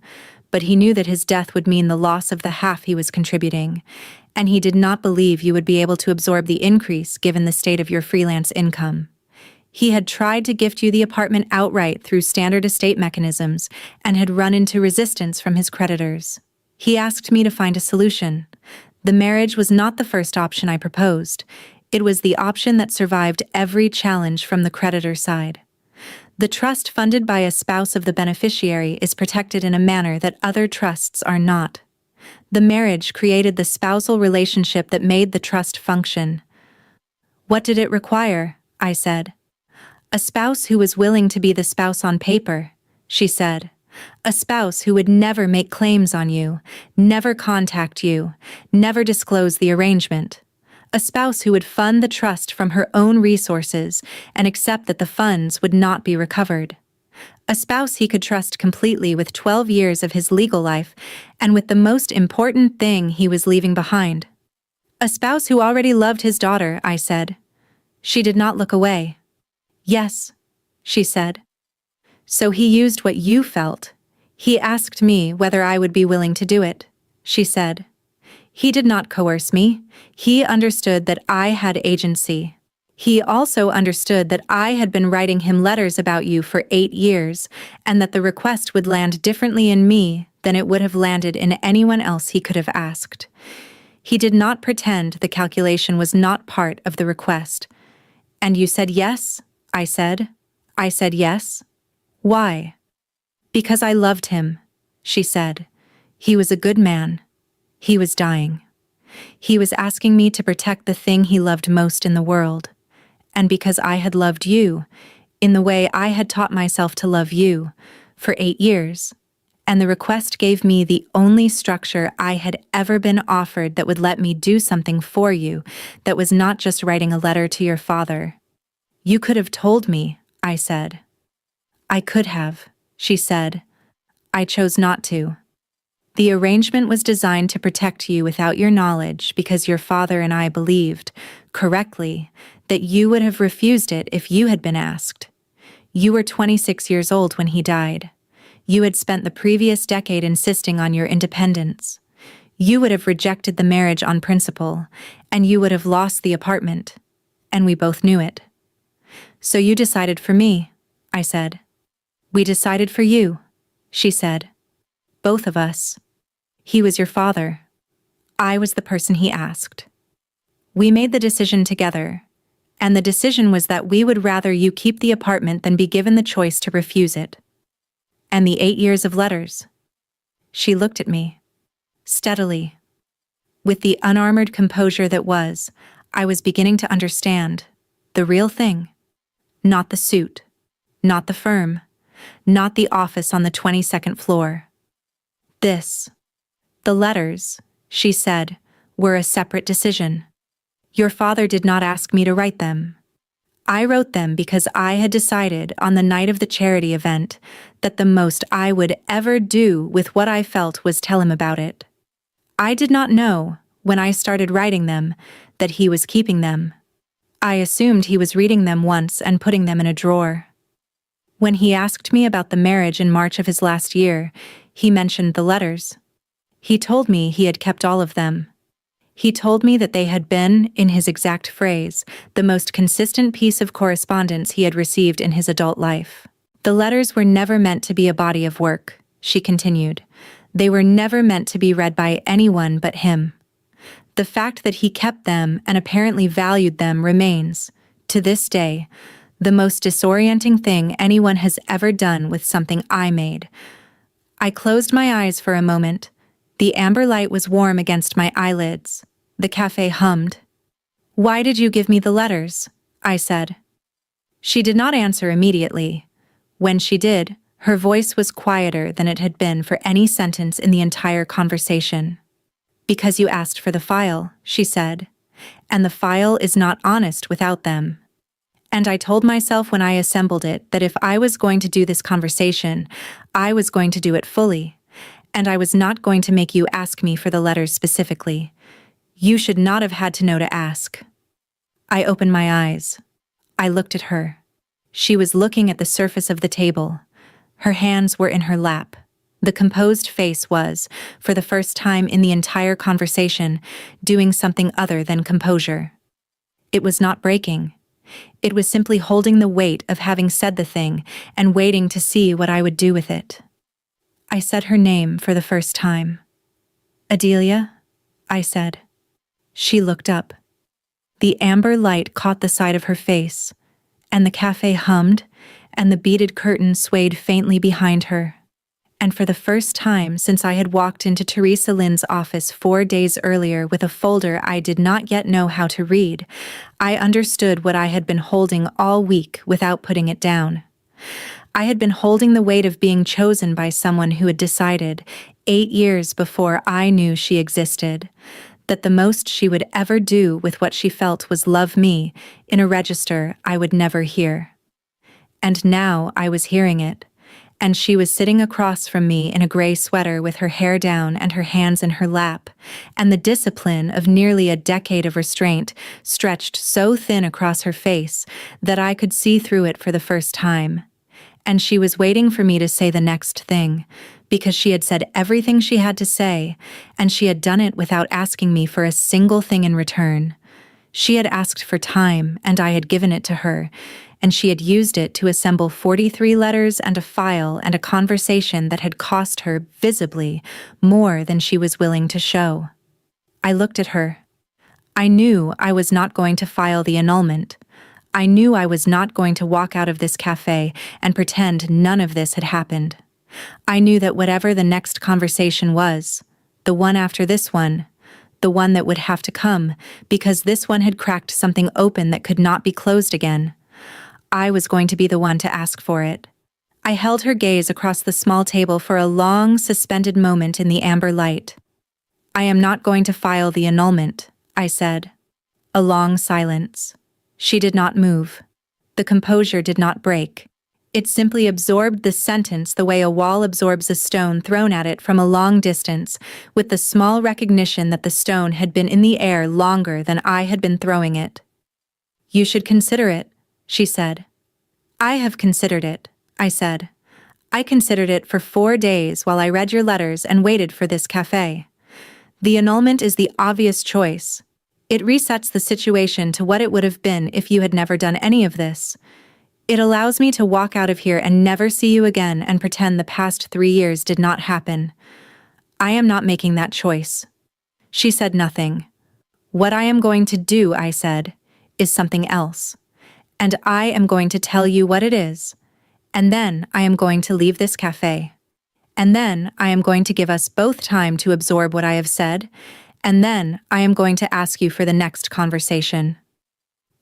but he knew that his death would mean the loss of the half he was contributing, and he did not believe you would be able to absorb the increase given the state of your freelance income. He had tried to gift you the apartment outright through standard estate mechanisms and had run into resistance from his creditors. He asked me to find a solution. The marriage was not the first option I proposed. It was the option that survived every challenge from the creditor side. The trust funded by a spouse of the beneficiary is protected in a manner that other trusts are not. The marriage created the spousal relationship that made the trust function. What did it require? I said. A spouse who was willing to be the spouse on paper, she said. A spouse who would never make claims on you, never contact you, never disclose the arrangement. A spouse who would fund the trust from her own resources and accept that the funds would not be recovered. A spouse he could trust completely with 12 years of his legal life and with the most important thing he was leaving behind. A spouse who already loved his daughter, I said. She did not look away. Yes, she said. So he used what you felt. He asked me whether I would be willing to do it, she said. He did not coerce me. He understood that I had agency. He also understood that I had been writing him letters about you for 8 years, and that the request would land differently in me than it would have landed in anyone else he could have asked. He did not pretend the calculation was not part of the request. And you said yes? I said. I said yes. Why? Because I loved him, she said. He was a good man. He was dying. He was asking me to protect the thing he loved most in the world. And because I had loved you, in the way I had taught myself to love you, for 8 years, and the request gave me the only structure I had ever been offered that would let me do something for you that was not just writing a letter to your father. You could have told me, I said. I could have, she said. I chose not to. The arrangement was designed to protect you without your knowledge because your father and I believed, correctly, that you would have refused it if you had been asked. You were 26 years old when he died. You had spent the previous decade insisting on your independence. You would have rejected the marriage on principle, and you would have lost the apartment. And we both knew it. So you decided for me, I said. We decided for you, she said. Both of us. He was your father. I was the person he asked. We made the decision together, and the decision was that we would rather you keep the apartment than be given the choice to refuse it. And the 8 years of letters. She looked at me. Steadily. With the unarmored composure that was, I was beginning to understand. The real thing. Not the suit. Not the firm. Not the office on the 22nd floor. This. The letters, she said, were a separate decision. Your father did not ask me to write them. I wrote them because I had decided on the night of the charity event that the most I would ever do with what I felt was tell him about it. I did not know, when I started writing them, that he was keeping them. I assumed he was reading them once and putting them in a drawer. When he asked me about the marriage in March of his last year, he mentioned the letters. He told me he had kept all of them. He told me that they had been, in his exact phrase, the most consistent piece of correspondence he had received in his adult life. The letters were never meant to be a body of work, she continued. They were never meant to be read by anyone but him. The fact that he kept them and apparently valued them remains, to this day, the most disorienting thing anyone has ever done with something I made. I closed my eyes for a moment. The amber light was warm against my eyelids. The cafe hummed. "Why did you give me the letters?" I said. She did not answer immediately. When she did, her voice was quieter than it had been for any sentence in the entire conversation. "Because you asked for the file," she said, "and the file is not honest without them." And I told myself when I assembled it that if I was going to do this conversation, I was going to do it fully, and I was not going to make you ask me for the letters specifically. You should not have had to know to ask. I opened my eyes. I looked at her. She was looking at the surface of the table. Her hands were in her lap. The composed face was, for the first time in the entire conversation, doing something other than composure. It was not breaking. It was simply holding the weight of having said the thing and waiting to see what I would do with it. I said her name for the first time. "Adelia?" I said. She looked up. The amber light caught the side of her face, and the cafe hummed, and the beaded curtain swayed faintly behind her. And for the first time since I had walked into Teresa Lynn's office 4 days earlier with a folder I did not yet know how to read, I understood what I had been holding all week without putting it down. I had been holding the weight of being chosen by someone who had decided, 8 years before I knew she existed, that the most she would ever do with what she felt was love me in a register I would never hear. And now I was hearing it. And she was sitting across from me in a gray sweater with her hair down and her hands in her lap, and the discipline of nearly a decade of restraint stretched so thin across her face that I could see through it for the first time. And she was waiting for me to say the next thing, because she had said everything she had to say, and she had done it without asking me for a single thing in return. She had asked for time, and I had given it to her, and she had used it to assemble 43 letters and a file and a conversation that had cost her, visibly, more than she was willing to show. I looked at her. I knew I was not going to file the annulment. I knew I was not going to walk out of this cafe and pretend none of this had happened. I knew that whatever the next conversation was, the one after this one, the one that would have to come, because this one had cracked something open that could not be closed again, I was going to be the one to ask for it. I held her gaze across the small table for a long, suspended moment in the amber light. "I am not going to file the annulment," I said. A long silence. She did not move. The composure did not break. It simply absorbed the sentence the way a wall absorbs a stone thrown at it from a long distance, with the small recognition that the stone had been in the air longer than I had been throwing it. "You should consider it," she said. "I have considered it," I said. "I considered it for 4 days while I read your letters and waited for this cafe. The annulment is the obvious choice. It resets the situation to what it would have been if you had never done any of this. It allows me to walk out of here and never see you again and pretend the past 3 years did not happen. I am not making that choice." She said nothing. "What I am going to do," I said, "is something else. And I am going to tell you what it is. And then I am going to leave this cafe. And then I am going to give us both time to absorb what I have said. And then I am going to ask you for the next conversation.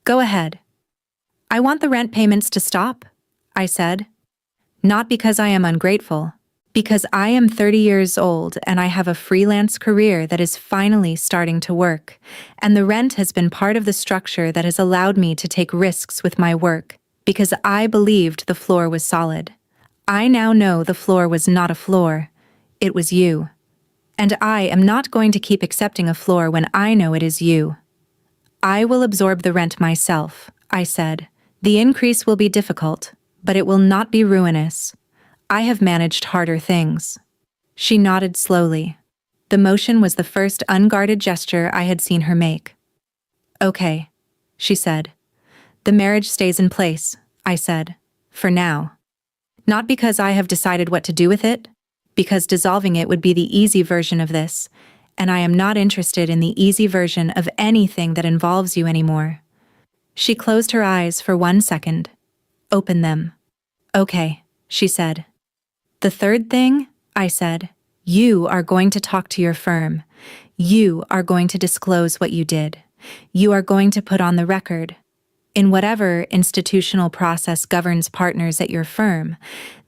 Go ahead." "I want the rent payments to stop," I said. "Not because I am ungrateful. Because I am 30 years old and I have a freelance career that is finally starting to work, and the rent has been part of the structure that has allowed me to take risks with my work, because I believed the floor was solid. I now know the floor was not a floor. It was you. And I am not going to keep accepting a floor when I know it is you. I will absorb the rent myself," I said. "The increase will be difficult, but it will not be ruinous. I have managed harder things." She nodded slowly. The motion was the first unguarded gesture I had seen her make. Okay, she said. The marriage stays in place, I said. For now. Not because I have decided what to do with it, because dissolving it would be the easy version of this, and I am not interested in the easy version of anything that involves you anymore. She closed her eyes for 1 second. Open them. Okay, she said. The third thing, I said, you are going to talk to your firm. You are going to disclose what you did. You are going to put on the record, in whatever institutional process governs partners at your firm,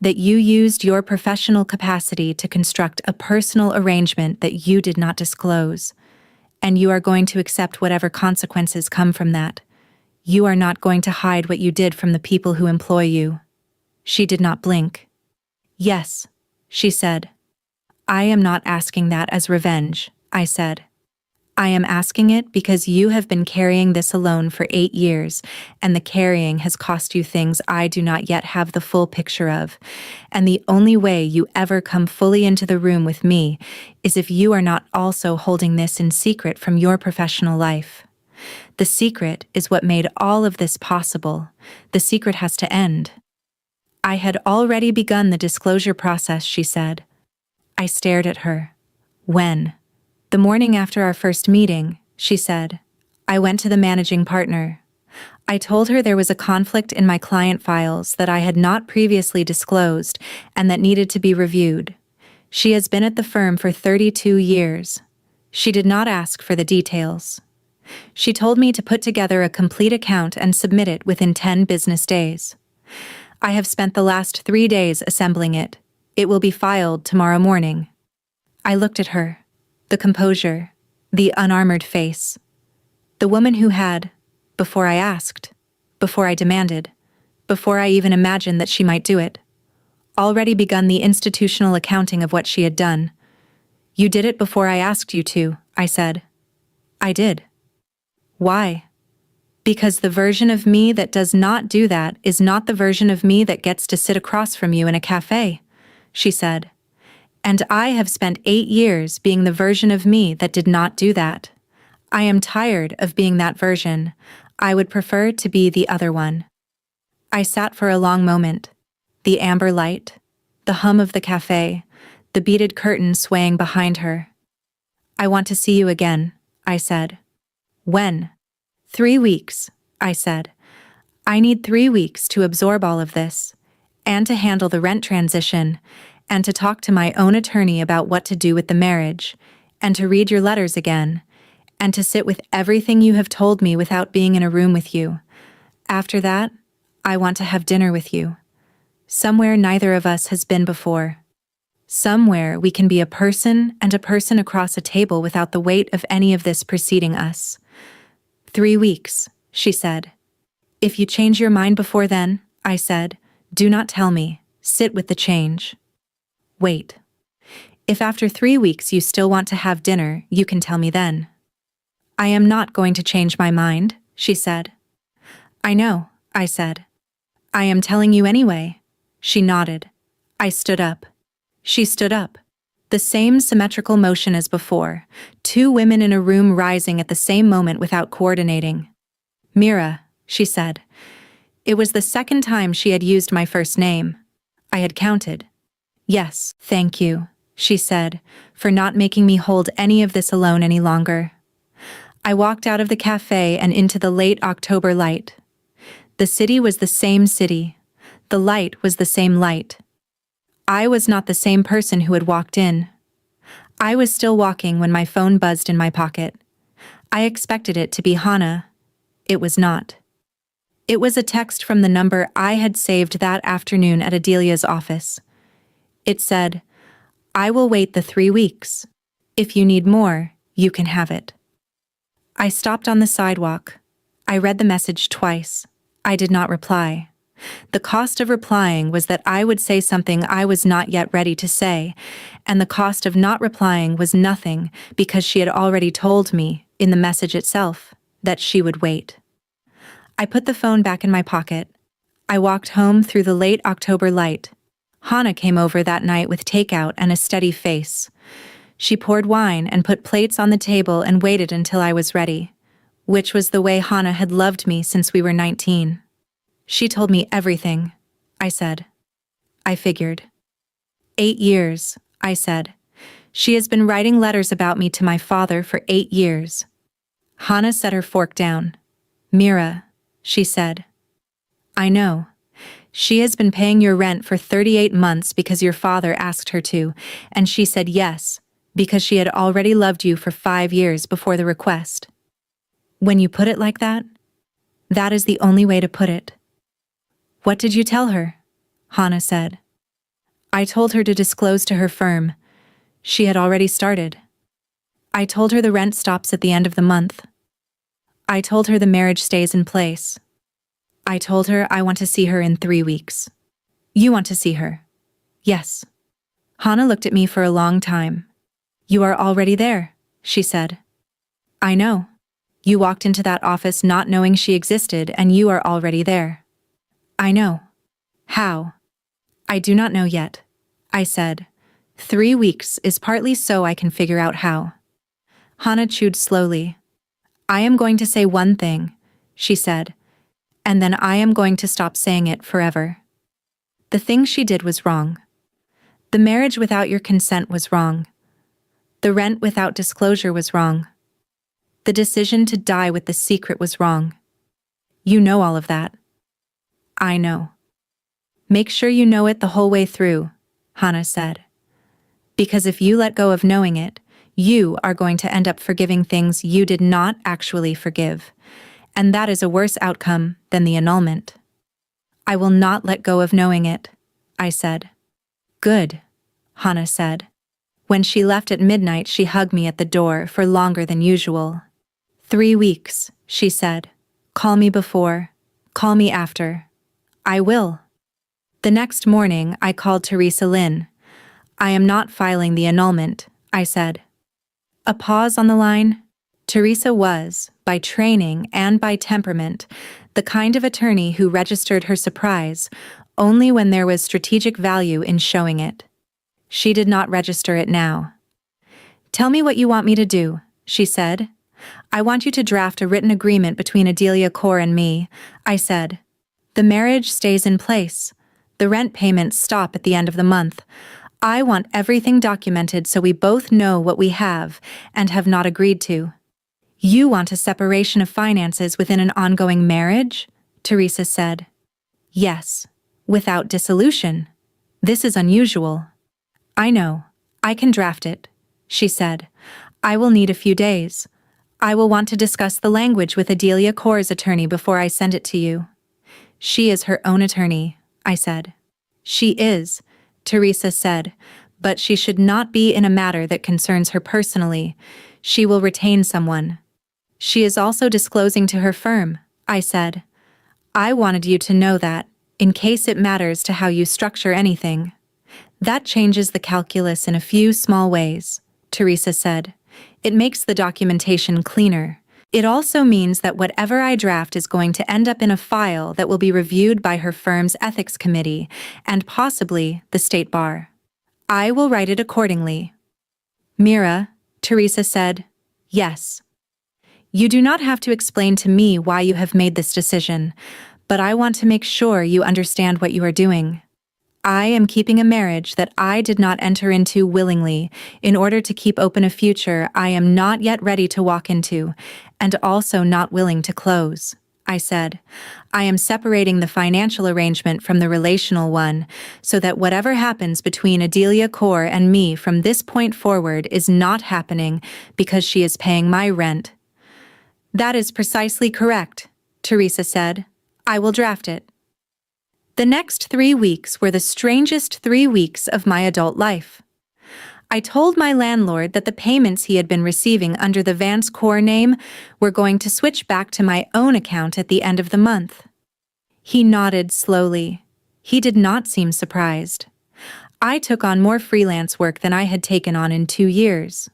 that you used your professional capacity to construct a personal arrangement that you did not disclose. And you are going to accept whatever consequences come from that. You are not going to hide what you did from the people who employ you. She did not blink. Yes, she said. I am not asking that as revenge, I said. I am asking it because you have been carrying this alone for 8 years, and the carrying has cost you things I do not yet have the full picture of, and the only way you ever come fully into the room with me is if you are not also holding this in secret from your professional life. The secret is what made all of this possible. The secret has to end. I had already begun the disclosure process, she said. I stared at her. When? The morning after our first meeting, she said. I went to the managing partner. I told her there was a conflict in my client files that I had not previously disclosed and that needed to be reviewed. She has been at the firm for 32 years. She did not ask for the details. She told me to put together a complete account and submit it within 10 business days. I have spent the last 3 days assembling it. It will be filed tomorrow morning. I looked at her. The composure, the unarmored face. The woman who had, before I asked, before I demanded, before I even imagined that she might do it, already begun the institutional accounting of what she had done. You did it before I asked you to, I said. I did. Why? Because the version of me that does not do that is not the version of me that gets to sit across from you in a cafe, she said. And I have spent 8 years being the version of me that did not do that. I am tired of being that version. I would prefer to be the other one. I sat for a long moment. The amber light, the hum of the cafe, the beaded curtain swaying behind her. I want to see you again, I said. When? 3 weeks, I said. I need 3 weeks to absorb all of this, and to handle the rent transition, and to talk to my own attorney about what to do with the marriage, and to read your letters again, and to sit with everything you have told me without being in a room with you. After that, I want to have dinner with you. Somewhere neither of us has been before. Somewhere we can be a person and a person across a table without the weight of any of this preceding us. 3 weeks, she said. If you change your mind before then, I said, do not tell me. Sit with the change. Wait. If after 3 weeks you still want to have dinner, you can tell me then. I am not going to change my mind, she said. I know, I said. I am telling you anyway. She nodded. I stood up. She stood up. The same symmetrical motion as before, 2 women in a room rising at the same moment without coordinating. Meera, she said. It was the second time she had used my first name. I had counted. Yes, thank you, she said, for not making me hold any of this alone any longer. I walked out of the cafe and into the late October light. The city was the same city. The light was the same light. I was not the same person who had walked in. I was still walking when my phone buzzed in my pocket. I expected it to be Hannah. It was not. It was a text from the number I had saved that afternoon at Adelia's office. It said, I will wait the 3 weeks. If you need more, you can have it. I stopped on the sidewalk. I read the message twice. I did not reply. The cost of replying was that I would say something I was not yet ready to say, and the cost of not replying was nothing because she had already told me, in the message itself, that she would wait. I put the phone back in my pocket. I walked home through the late October light. Hannah came over that night with takeout and a steady face. She poured wine and put plates on the table and waited until I was ready, which was the way Hannah had loved me since we were 19. She told me everything, I said. I figured. 8 years, I said. She has been writing letters about me to my father for 8 years. Hannah set her fork down. Meera, she said. I know. She has been paying your rent for 38 months because your father asked her to, and she said yes, because she had already loved you for 5 years before the request. When you put it like that, that is the only way to put it. What did you tell her? Hannah said. I told her to disclose to her firm. She had already started. I told her the rent stops at the end of the month. I told her the marriage stays in place. I told her I want to see her in 3 weeks. You want to see her? Yes. Hannah looked at me for a long time. You are already there, she said. I know. You walked into that office not knowing she existed, and you are already there. I know. How? I do not know yet, I said. 3 weeks is partly so I can figure out how. Hannah chewed slowly. I am going to say one thing, she said, and then I am going to stop saying it forever. The thing she did was wrong. The marriage without your consent was wrong. The rent without disclosure was wrong. The decision to die with the secret was wrong. You know all of that. I know. Make sure you know it the whole way through, Hannah said. Because if you let go of knowing it, you are going to end up forgiving things you did not actually forgive, and that is a worse outcome than the annulment. I will not let go of knowing it, I said. Good, Hannah said. When she left at midnight, she hugged me at the door for longer than usual. 3 weeks, she said. Call me before, call me after. I will. The next morning, I called Teresa Lynn. I am not filing the annulment, I said. A pause on the line. Teresa was, by training and by temperament, the kind of attorney who registered her surprise only when there was strategic value in showing it. She did not register it now. Tell me what you want me to do, she said. I want you to draft a written agreement between Adelia Core and me, I said. The marriage stays in place. The rent payments stop at the end of the month. I want everything documented so we both know what we have and have not agreed to. You want a separation of finances within an ongoing marriage? Teresa said. Yes, without dissolution. This is unusual. I know. I can draft it, she said. I will need a few days. I will want to discuss the language with Adelia Core's attorney before I send it to you. She is her own attorney, I said. She is, Teresa said, but she should not be in a matter that concerns her personally. She will retain someone. She is also disclosing to her firm, I said. I wanted you to know that, in case it matters to how you structure anything. That changes the calculus in a few small ways, Teresa said. It makes the documentation cleaner. It also means that whatever I draft is going to end up in a file that will be reviewed by her firm's ethics committee and possibly the state bar. I will write it accordingly. Meera, Teresa said, yes. You do not have to explain to me why you have made this decision, but I want to make sure you understand what you are doing. I am keeping a marriage that I did not enter into willingly in order to keep open a future I am not yet ready to walk into, and also not willing to close, I said. I am separating the financial arrangement from the relational one, so that whatever happens between Adelia Core and me from this point forward is not happening because she is paying my rent. That is precisely correct, Teresa said. I will draft it. The next 3 weeks were the strangest 3 weeks of my adult life. I told my landlord that the payments he had been receiving under the Vance Core name were going to switch back to my own account at the end of the month. He nodded slowly. He did not seem surprised. I took on more freelance work than I had taken on in 2 years.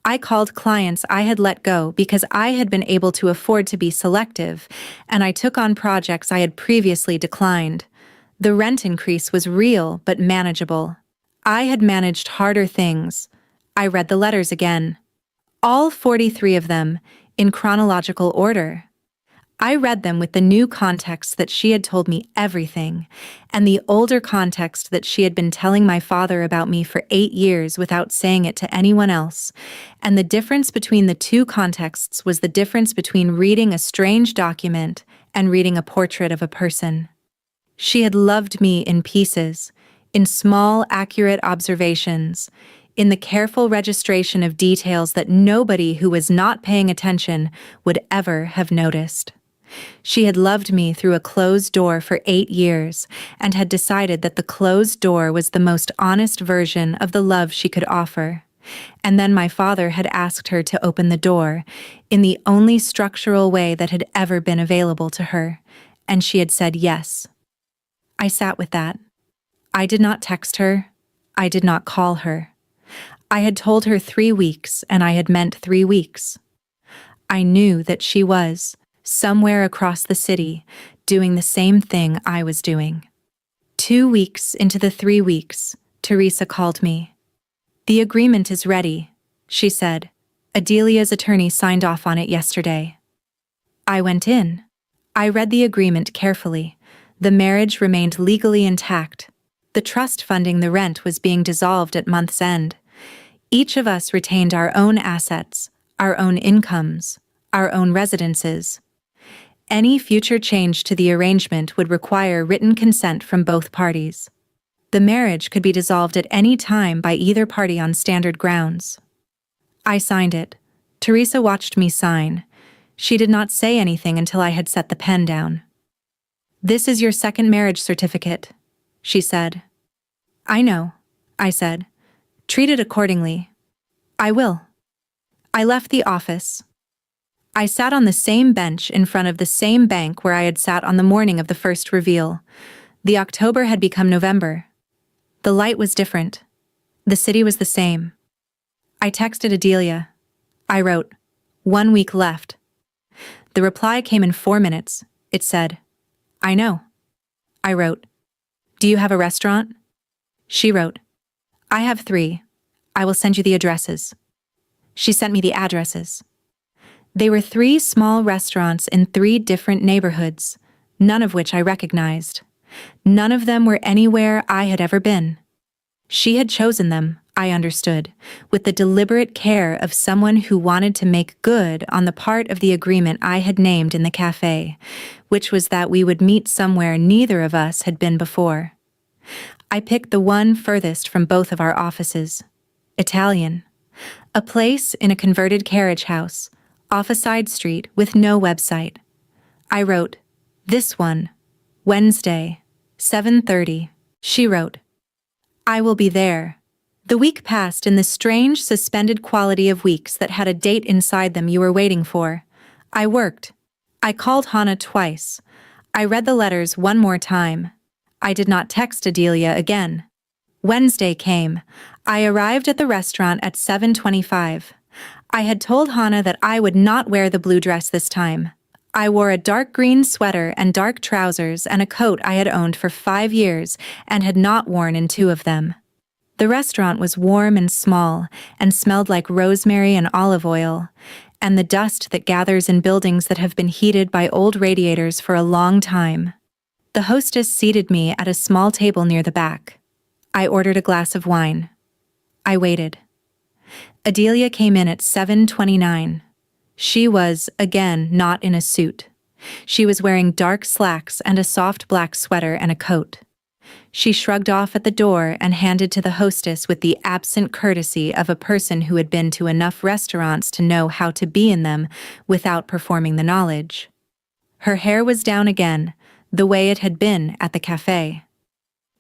I called clients I had let go because I had been able to afford to be selective, and I took on projects I had previously declined. The rent increase was real but manageable. I had managed harder things. I read the letters again. All 43 of them, in chronological order. I read them with the new context that she had told me everything, and the older context that she had been telling my father about me for 8 years without saying it to anyone else. And the difference between the two contexts was the difference between reading a strange document and reading a portrait of a person. She had loved me in pieces, in small, accurate observations, in the careful registration of details that nobody who was not paying attention would ever have noticed. She had loved me through a closed door for 8 years and had decided that the closed door was the most honest version of the love she could offer. And then my father had asked her to open the door in the only structural way that had ever been available to her, and she had said yes. I sat with that. I did not text her. I did not call her. I had told her 3 weeks, and I had meant 3 weeks. I knew that she was, somewhere across the city, doing the same thing I was doing. 2 weeks into the 3 weeks, Teresa called me. "The agreement is ready," she said. "Adelia's attorney signed off on it yesterday." I went in. I read the agreement carefully. The marriage remained legally intact. The trust funding the rent was being dissolved at month's end. Each of us retained our own assets, our own incomes, our own residences. Any future change to the arrangement would require written consent from both parties. The marriage could be dissolved at any time by either party on standard grounds. I signed it. Teresa watched me sign. She did not say anything until I had set the pen down. "This is your second marriage certificate," she said. "I know," I said. "Treat it accordingly." "I will." I left the office. I sat on the same bench in front of the same bank where I had sat on the morning of the first reveal. The October had become November. The light was different. The city was the same. I texted Adelia. I wrote, "1 week left." The reply came in 4 minutes. It said, "I know." I wrote, "Do you have a restaurant?" She wrote, "I have 3. I will send you the addresses." She sent me the addresses. They were 3 small restaurants in 3 different neighborhoods, none of which I recognized. None of them were anywhere I had ever been. She had chosen them, I understood, with the deliberate care of someone who wanted to make good on the part of the agreement I had named in the cafe, which was that we would meet somewhere neither of us had been before. I picked the one furthest from both of our offices. Italian. A place in a converted carriage house, off a side street with no website. I wrote, "This one, Wednesday, 7:30. She wrote, "I will be there." The week passed in the strange suspended quality of weeks that had a date inside them you were waiting for. I worked. I called Hannah twice. I read the letters one more time. I did not text Adelia again. Wednesday came. I arrived at the restaurant at 7:25. I had told Hannah that I would not wear the blue dress this time. I wore a dark green sweater and dark trousers and a coat I had owned for 5 years and had not worn in 2 of them. The restaurant was warm and small and smelled like rosemary and olive oil, and the dust that gathers in buildings that have been heated by old radiators for a long time. The hostess seated me at a small table near the back. I ordered a glass of wine. I waited. Adelia came in at 7:29. She was, again, not in a suit. She was wearing dark slacks and a soft black sweater and a coat. She shrugged off at the door and handed to the hostess with the absent courtesy of a person who had been to enough restaurants to know how to be in them without performing the knowledge. Her hair was down again, the way it had been at the cafe.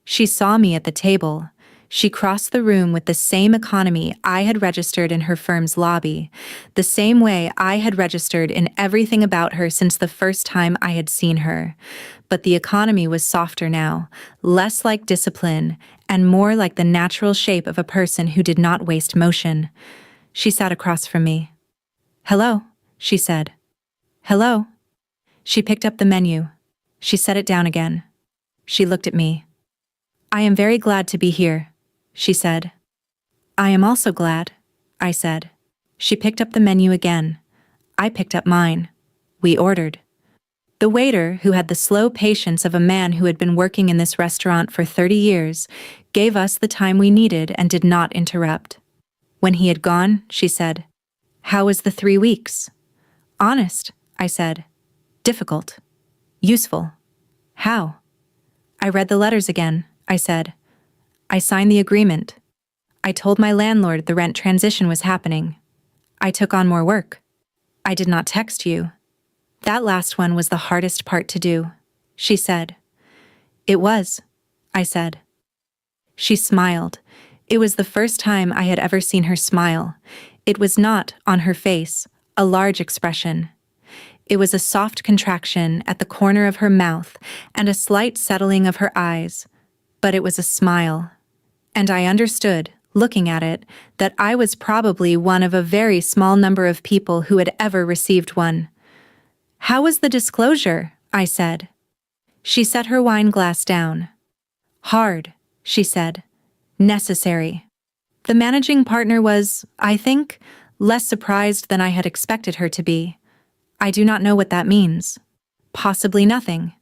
She saw me at the table. She crossed the room with the same economy I had registered in her firm's lobby, the same way I had registered in everything about her since the first time I had seen her. But the economy was softer now, less like discipline, and more like the natural shape of a person who did not waste motion. She sat across from me. "Hello," she said. "Hello." She picked up the menu. She set it down again. She looked at me. "I am very glad to be here," she said. "I am also glad," I said. She picked up the menu again. I picked up mine. We ordered. The waiter, who had the slow patience of a man who had been working in this restaurant for 30 years, gave us the time we needed and did not interrupt. When he had gone, she said, "How was the 3 weeks?" "Honest," I said. "Difficult. Useful." "How?" "I read the letters again," I said. "I signed the agreement. I told my landlord the rent transition was happening. I took on more work. I did not text you. That last one was the hardest part to do," she said. "It was," I said. She smiled. It was the first time I had ever seen her smile. It was not, on her face, a large expression. It was a soft contraction at the corner of her mouth and a slight settling of her eyes, but it was a smile. And I understood, looking at it, that I was probably one of a very small number of people who had ever received one. "How was the disclosure?" I said. She set her wine glass down. "Hard," she said. "Necessary." The managing partner was, I think, less surprised than I had expected her to be. I do not know what that means. Possibly nothing.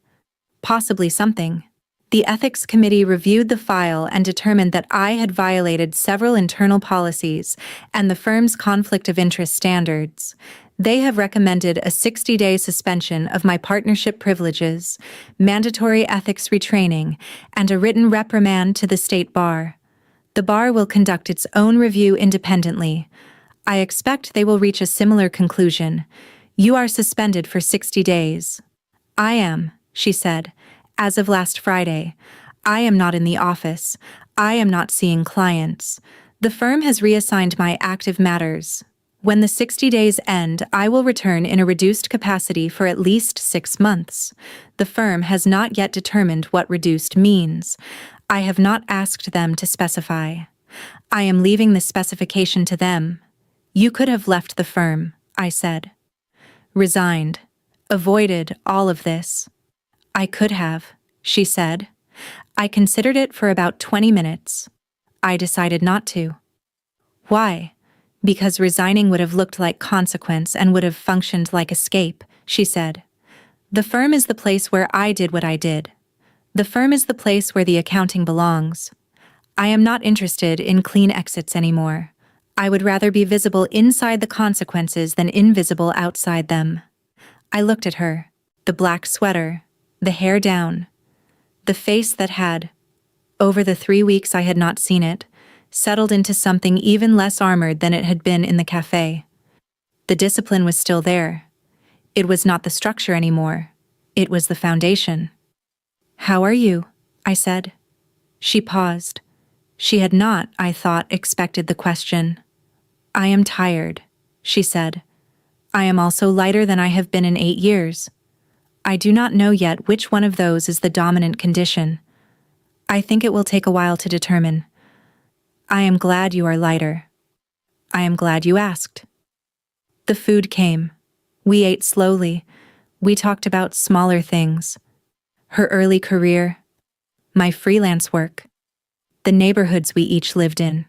Possibly something. The ethics committee reviewed the file and determined that I had violated several internal policies and the firm's conflict of interest standards. They have recommended a 60-day suspension of my partnership privileges, mandatory ethics retraining, and a written reprimand to the state bar. The bar will conduct its own review independently. I expect they will reach a similar conclusion. You are suspended for 60 days. I am, she said, as of last Friday. I am not in the office. I am not seeing clients. The firm has reassigned my active matters. When the 60 days end, I will return in a reduced capacity for at least 6 months. The firm has not yet determined what reduced means. I have not asked them to specify. I am leaving the specification to them. You could have left the firm, I said. Resigned. Avoided all of this. I could have, she said. I considered it for about 20 minutes. I decided not to. Why? Because resigning would have looked like consequence and would have functioned like escape, she said. The firm is the place where I did what I did. The firm is the place where the accounting belongs. I am not interested in clean exits anymore. I would rather be visible inside the consequences than invisible outside them. I looked at her, the black sweater, the hair down, the face that had, over the 3 weeks I had not seen it, settled into something even less armored than it had been in the cafe. The discipline was still there. It was not the structure anymore. It was the foundation. How are you? I said. She paused. She had not, I thought, expected the question. I am tired, she said. I am also lighter than I have been in 8 years. I do not know yet which one of those is the dominant condition. I think it will take a while to determine. I am glad you are lighter. I am glad you asked. The food came. We ate slowly. We talked about smaller things. Her early career. My freelance work. The neighborhoods we each lived in.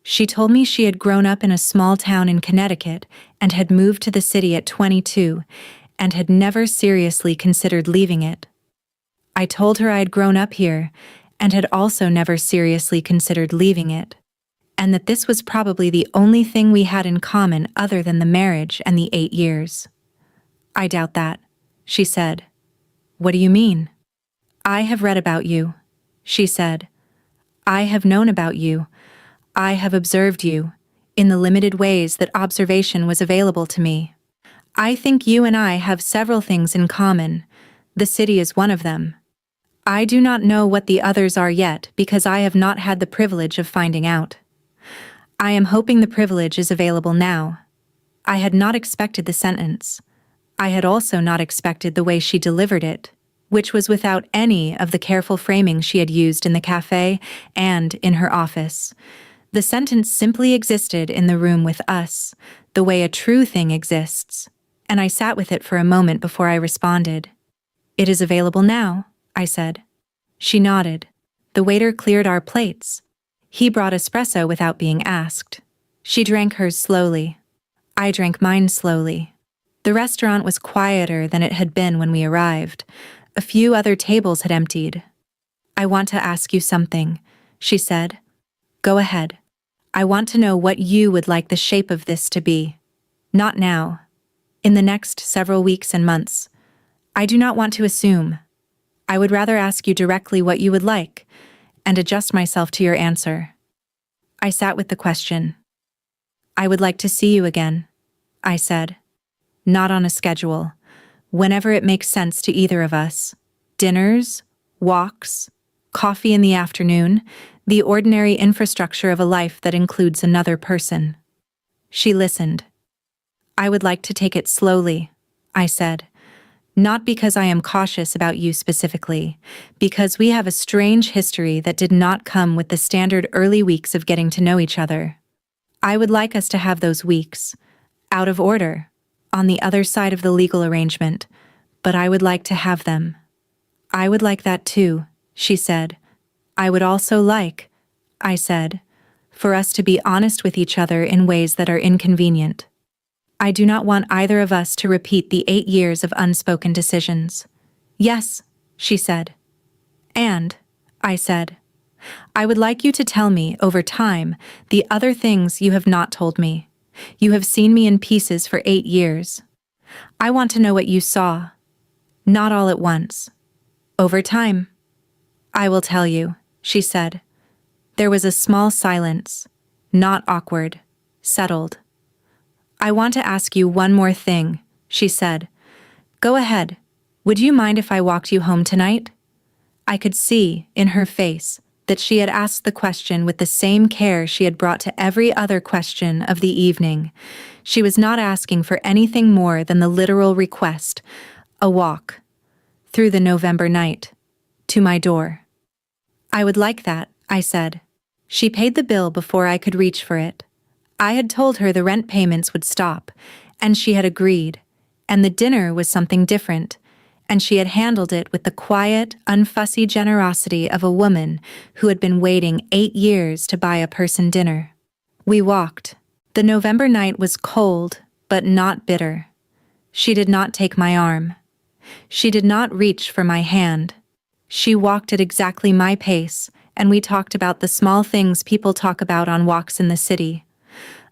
She told me she had grown up in a small town in Connecticut and had moved to the city at 22 and had never seriously considered leaving it. I told her I had grown up here and had also never seriously considered leaving it, and that this was probably the only thing we had in common other than the marriage and the 8 years. I doubt that, she said. What do you mean? I have read about you, she said. I have known about you. I have observed you, in the limited ways that observation was available to me. I think you and I have several things in common. The city is one of them. I do not know what the others are yet because I have not had the privilege of finding out. I am hoping the privilege is available now. I had not expected the sentence. I had also not expected the way she delivered it, which was without any of the careful framing she had used in the cafe and in her office. The sentence simply existed in the room with us, the way a true thing exists, and I sat with it for a moment before I responded. It is available now, I said. She nodded. The waiter cleared our plates. He brought espresso without being asked. She drank hers slowly. I drank mine slowly. The restaurant was quieter than it had been when we arrived. A few other tables had emptied. "I want to ask you something," she said. "Go ahead. I want to know what you would like the shape of this to be. Not now. In the next several weeks and months. I do not want to assume. I would rather ask you directly what you would like, and adjust myself to your answer." I sat with the question. "I would like to see you again," I said. "Not on a schedule. Whenever it makes sense to either of us. Dinners, walks, coffee in the afternoon, the ordinary infrastructure of a life that includes another person." She listened. "I would like to take it slowly," I said. "Not because I am cautious about you specifically, because we have a strange history that did not come with the standard early weeks of getting to know each other. I would like us to have those weeks, out of order, on the other side of the legal arrangement, but I would like to have them." "I would like that too," she said. "I would also like," I said, "for us to be honest with each other in ways that are inconvenient. I do not want either of us to repeat the 8 years of unspoken decisions." "Yes," she said. "And," I said, "I would like you to tell me, over time, the other things you have not told me. You have seen me in pieces for 8 years. I want to know what you saw. Not all at once. Over time." "I will tell you," she said. There was a small silence, not awkward, settled. "I want to ask you one more thing," she said. "Go ahead. Would you mind if I walked you home tonight?" I could see, in her face, that she had asked the question with the same care she had brought to every other question of the evening. She was not asking for anything more than the literal request, a walk, through the November night, to my door. "I would like that," I said. She paid the bill before I could reach for it. I had told her the rent payments would stop, and she had agreed, and the dinner was something different, and she had handled it with the quiet, unfussy generosity of a woman who had been waiting 8 years to buy a person dinner. We walked. The November night was cold, but not bitter. She did not take my arm. She did not reach for my hand. She walked at exactly my pace, and we talked about the small things people talk about on walks in the city.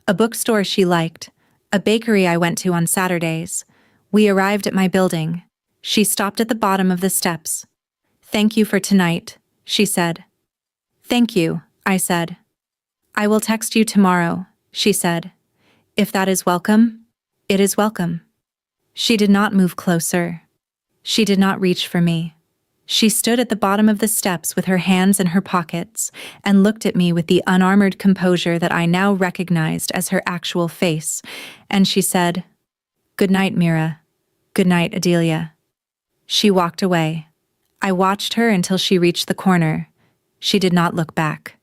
A bookstore she liked, a bakery I went to on Saturdays. We arrived at my building. She stopped at the bottom of the steps. "Thank you for tonight," she said. "Thank you," I said. "I will text you tomorrow," she said. "If that is welcome, it is welcome." She did not move closer. She did not reach for me. She stood at the bottom of the steps with her hands in her pockets and looked at me with the unarmored composure that I now recognized as her actual face, and she said, "Good night, Meera. Good night, Adelia." She walked away. I watched her until she reached the corner. She did not look back.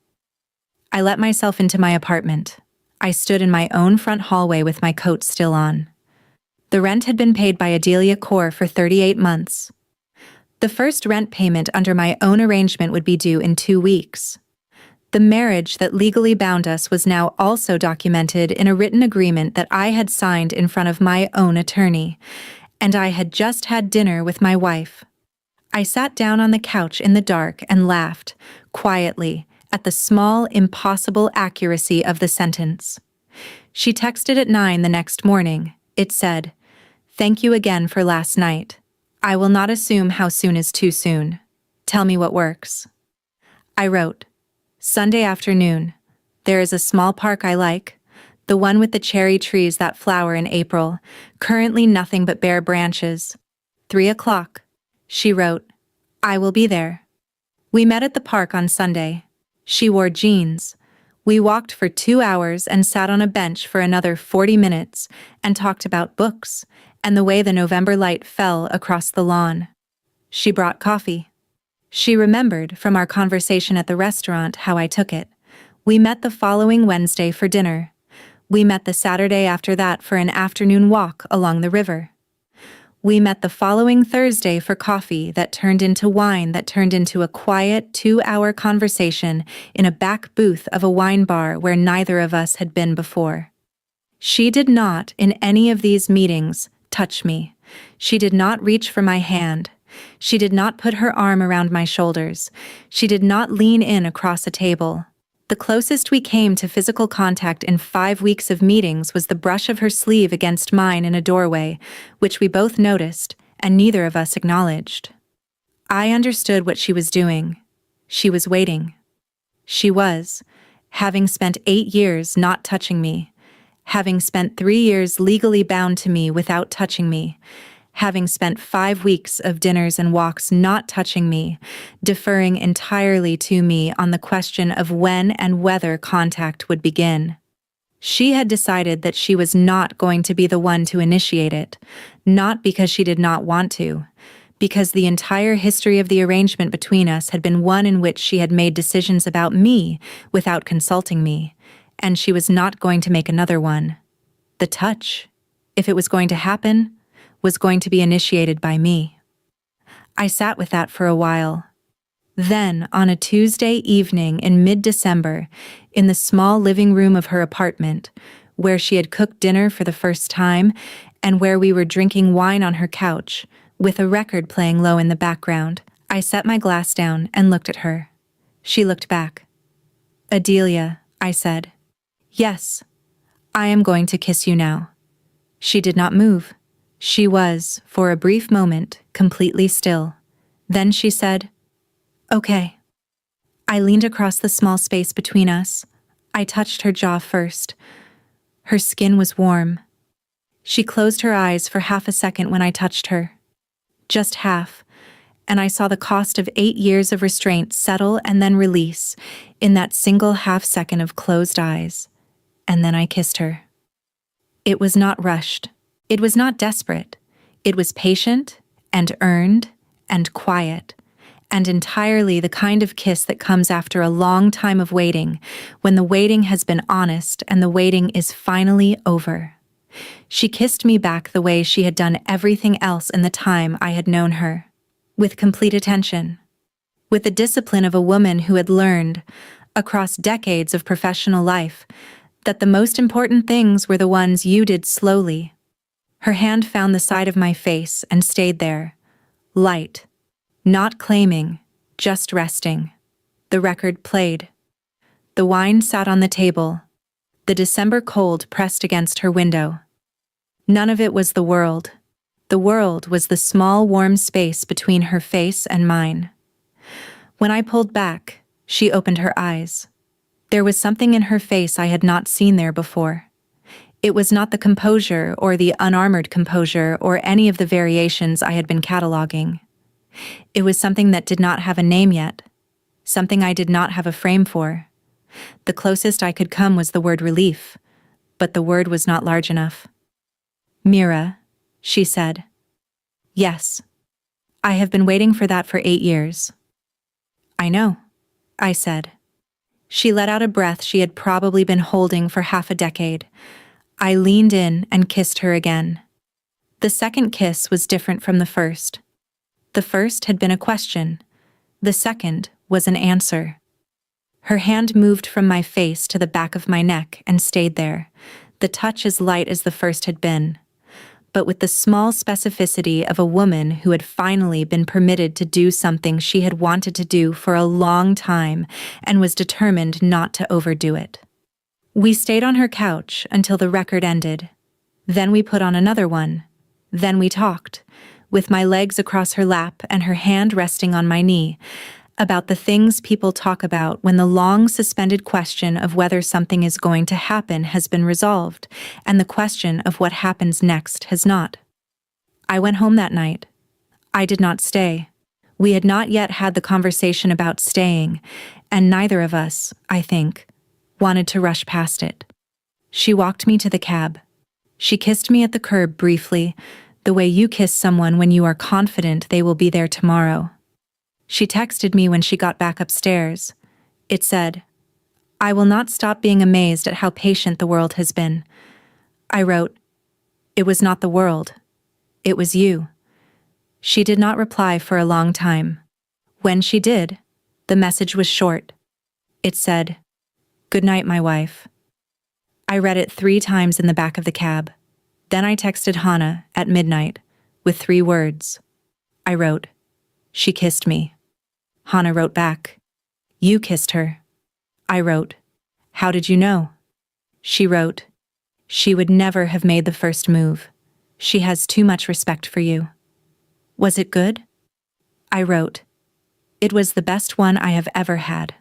I let myself into my apartment. I stood in my own front hallway with my coat still on. The rent had been paid by Adelia Core for 38 months. The first rent payment under my own arrangement would be due in 2 weeks. The marriage that legally bound us was now also documented in a written agreement that I had signed in front of my own attorney, and I had just had dinner with my wife. I sat down on the couch in the dark and laughed, quietly, at the small, impossible accuracy of the sentence. She texted at 9 the next morning. It said, "Thank you again for last night. I will not assume how soon is too soon. Tell me what works." I wrote, "Sunday afternoon. There is a small park I like, the one with the cherry trees that flower in April, currently nothing but bare branches. 3 o'clock. She wrote, "I will be there." We met at the park on Sunday. She wore jeans. We walked for 2 hours and sat on a bench for another 40 minutes and talked about books and the way the November light fell across the lawn. She brought coffee. She remembered from our conversation at the restaurant how I took it. We met the following Wednesday for dinner. We met the Saturday after that for an afternoon walk along the river. We met the following Thursday for coffee that turned into wine that turned into a quiet 2-hour conversation in a back booth of a wine bar where neither of us had been before. She did not, in any of these meetings, touch me. She did not reach for my hand. She did not put her arm around my shoulders. She did not lean in across a table. The closest we came to physical contact in 5 weeks of meetings was the brush of her sleeve against mine in a doorway, which we both noticed, and neither of us acknowledged. I understood what she was doing. She was waiting. She was, having spent 8 years not touching me, having spent 3 years legally bound to me without touching me, having spent 5 weeks of dinners and walks not touching me, deferring entirely to me on the question of when and whether contact would begin. She had decided that she was not going to be the one to initiate it, not because she did not want to, because the entire history of the arrangement between us had been one in which she had made decisions about me without consulting me, and she was not going to make another one. The touch, if it was going to happen, was going to be initiated by me. I sat with that for a while. Then, on a Tuesday evening in mid-December, in the small living room of her apartment, where she had cooked dinner for the first time, and where we were drinking wine on her couch, with a record playing low in the background, I set my glass down and looked at her. She looked back. "Adelia," I said. "Yes, I am going to kiss you now." She did not move. She was, for a brief moment, completely still. Then she said, "Okay." I leaned across the small space between us. I touched her jaw first. Her skin was warm. She closed her eyes for half a second when I touched her. Just half, and I saw the cost of 8 years of restraint settle and then release in that single half-second of closed eyes. And then I kissed her. It was not rushed. It was not desperate. It was patient and earned and quiet, and entirely the kind of kiss that comes after a long time of waiting, when the waiting has been honest and the waiting is finally over. She kissed me back the way she had done everything else in the time I had known her, with complete attention, with the discipline of a woman who had learned, across decades of professional life, that the most important things were the ones you did slowly. Her hand found the side of my face and stayed there, light, not claiming, just resting. The record played. The wine sat on the table. The December cold pressed against her window. None of it was the world. The world was the small warm space between her face and mine. When I pulled back, she opened her eyes. There was something in her face I had not seen there before. It was not the composure or the unarmored composure or any of the variations I had been cataloging. It was something that did not have a name yet, something I did not have a frame for. The closest I could come was the word relief, but the word was not large enough. "Meera," she said. "Yes. I have been waiting for that for 8 years." "I know," I said. She let out a breath she had probably been holding for half a decade. I leaned in and kissed her again. The second kiss was different from the first. The first had been a question. The second was an answer. Her hand moved from my face to the back of my neck and stayed there, the touch as light as the first had been, but with the small specificity of a woman who had finally been permitted to do something she had wanted to do for a long time and was determined not to overdo it. We stayed on her couch until the record ended. Then we put on another one. Then we talked, with my legs across her lap and her hand resting on my knee, about the things people talk about when the long suspended question of whether something is going to happen has been resolved, and the question of what happens next has not. I went home that night. I did not stay. We had not yet had the conversation about staying, and neither of us, I think, wanted to rush past it. She walked me to the cab. She kissed me at the curb briefly, the way you kiss someone when you are confident they will be there tomorrow. She texted me when she got back upstairs. It said, "I will not stop being amazed at how patient the world has been." I wrote, "It was not the world. It was you." She did not reply for a long time. When she did, the message was short. It said, "Good night, my wife." I read it 3 times in the back of the cab. Then I texted Hannah at midnight with 3 words. I wrote, "She kissed me." Hannah wrote back, "You kissed her." I wrote, "How did you know?" She wrote, "She would never have made the first move. She has too much respect for you." Was it good? I wrote, "It was the best one I have ever had."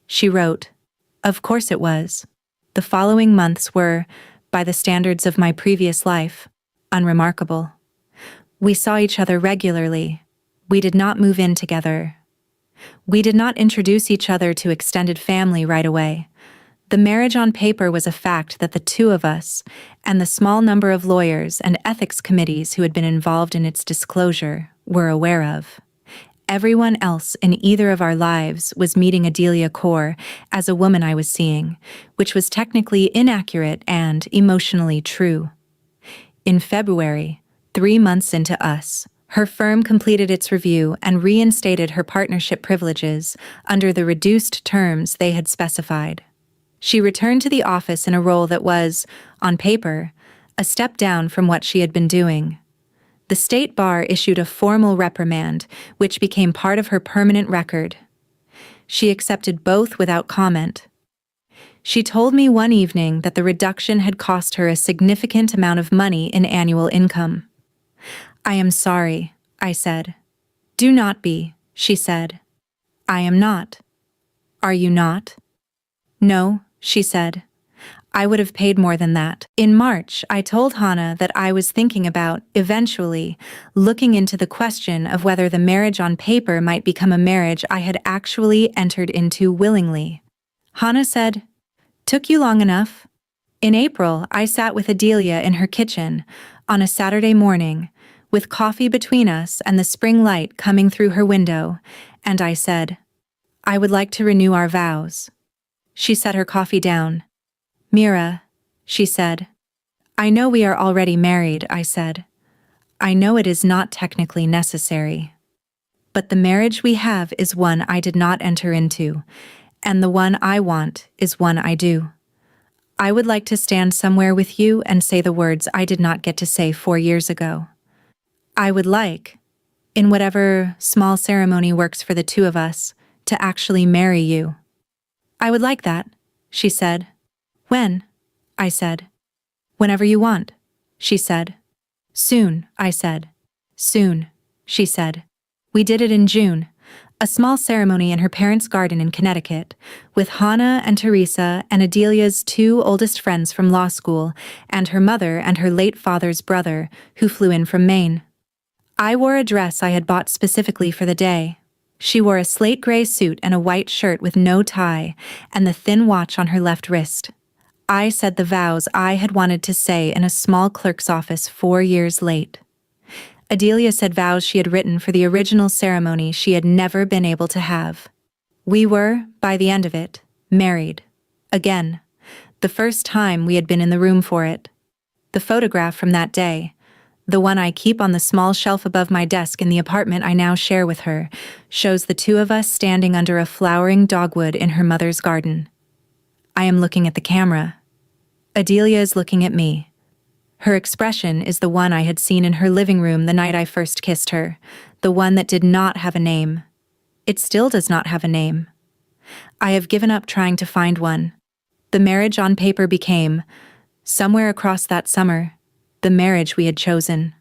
She wrote, "Of course it was." The following months were, by the standards of my previous life, unremarkable. We saw each other regularly. We did not move in together. We did not introduce each other to extended family right away. The marriage on paper was a fact that the 2 of us, and the small number of lawyers and ethics committees who had been involved in its disclosure, were aware of. Everyone else in either of our lives was meeting Adelia Core as a woman I was seeing, which was technically inaccurate and emotionally true. In February, 3 months into us, her firm completed its review and reinstated her partnership privileges under the reduced terms they had specified. She returned to the office in a role that was, on paper, a step down from what she had been doing. The state bar issued a formal reprimand, which became part of her permanent record. She accepted both without comment. She told me one evening that the reduction had cost her a significant amount of money in annual income. "I am sorry," I said. "Do not be," she said. "I am not." "Are you not?" "No," she said. "I would have paid more than that." In March, I told Hannah that I was thinking about, eventually, looking into the question of whether the marriage on paper might become a marriage I had actually entered into willingly. Hannah said, "Took you long enough?" In April, I sat with Adelia in her kitchen, on a Saturday morning, with coffee between us and the spring light coming through her window, and I said, "I would like to renew our vows." She set her coffee down. "Meera," she said. "I know we are already married," I said. "I know it is not technically necessary. But the marriage we have is one I did not enter into, and the one I want is one I do. I would like to stand somewhere with you and say the words I did not get to say 4 years ago. I would like, in whatever small ceremony works for the 2 of us, to actually marry you." "I would like that," she said. "When?" I said. "Whenever you want," she said. "Soon," I said. "Soon," she said. We did it in June, a small ceremony in her parents' garden in Connecticut, with Hannah and Teresa and Adelia's 2 oldest friends from law school, and her mother and her late father's brother, who flew in from Maine. I wore a dress I had bought specifically for the day. She wore a slate gray suit and a white shirt with no tie, and the thin watch on her left wrist. I said the vows I had wanted to say in a small clerk's office 4 years late. Adelia said vows she had written for the original ceremony she had never been able to have. We were, by the end of it, married. Again. The first time we had been in the room for it. The photograph from that day, the one I keep on the small shelf above my desk in the apartment I now share with her, shows the 2 of us standing under a flowering dogwood in her mother's garden. I am looking at the camera. Adelia is looking at me. Her expression is the one I had seen in her living room the night I first kissed her, the one that did not have a name. It still does not have a name. I have given up trying to find one. The marriage on paper became, somewhere across that summer, the marriage we had chosen.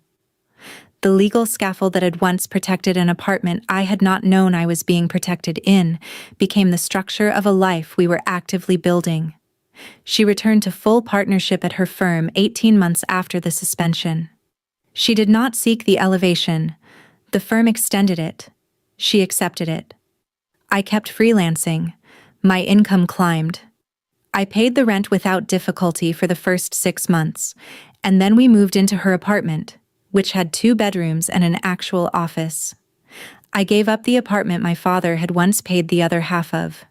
The legal scaffold that had once protected an apartment I had not known I was being protected in became the structure of a life we were actively building. She returned to full partnership at her firm 18 months after the suspension. She did not seek the elevation. The firm extended it. She accepted it. I kept freelancing. My income climbed. I paid the rent without difficulty for the first 6 months, and then we moved into her apartment, which had 2 bedrooms and an actual office. I gave up the apartment my father had once paid the other half of.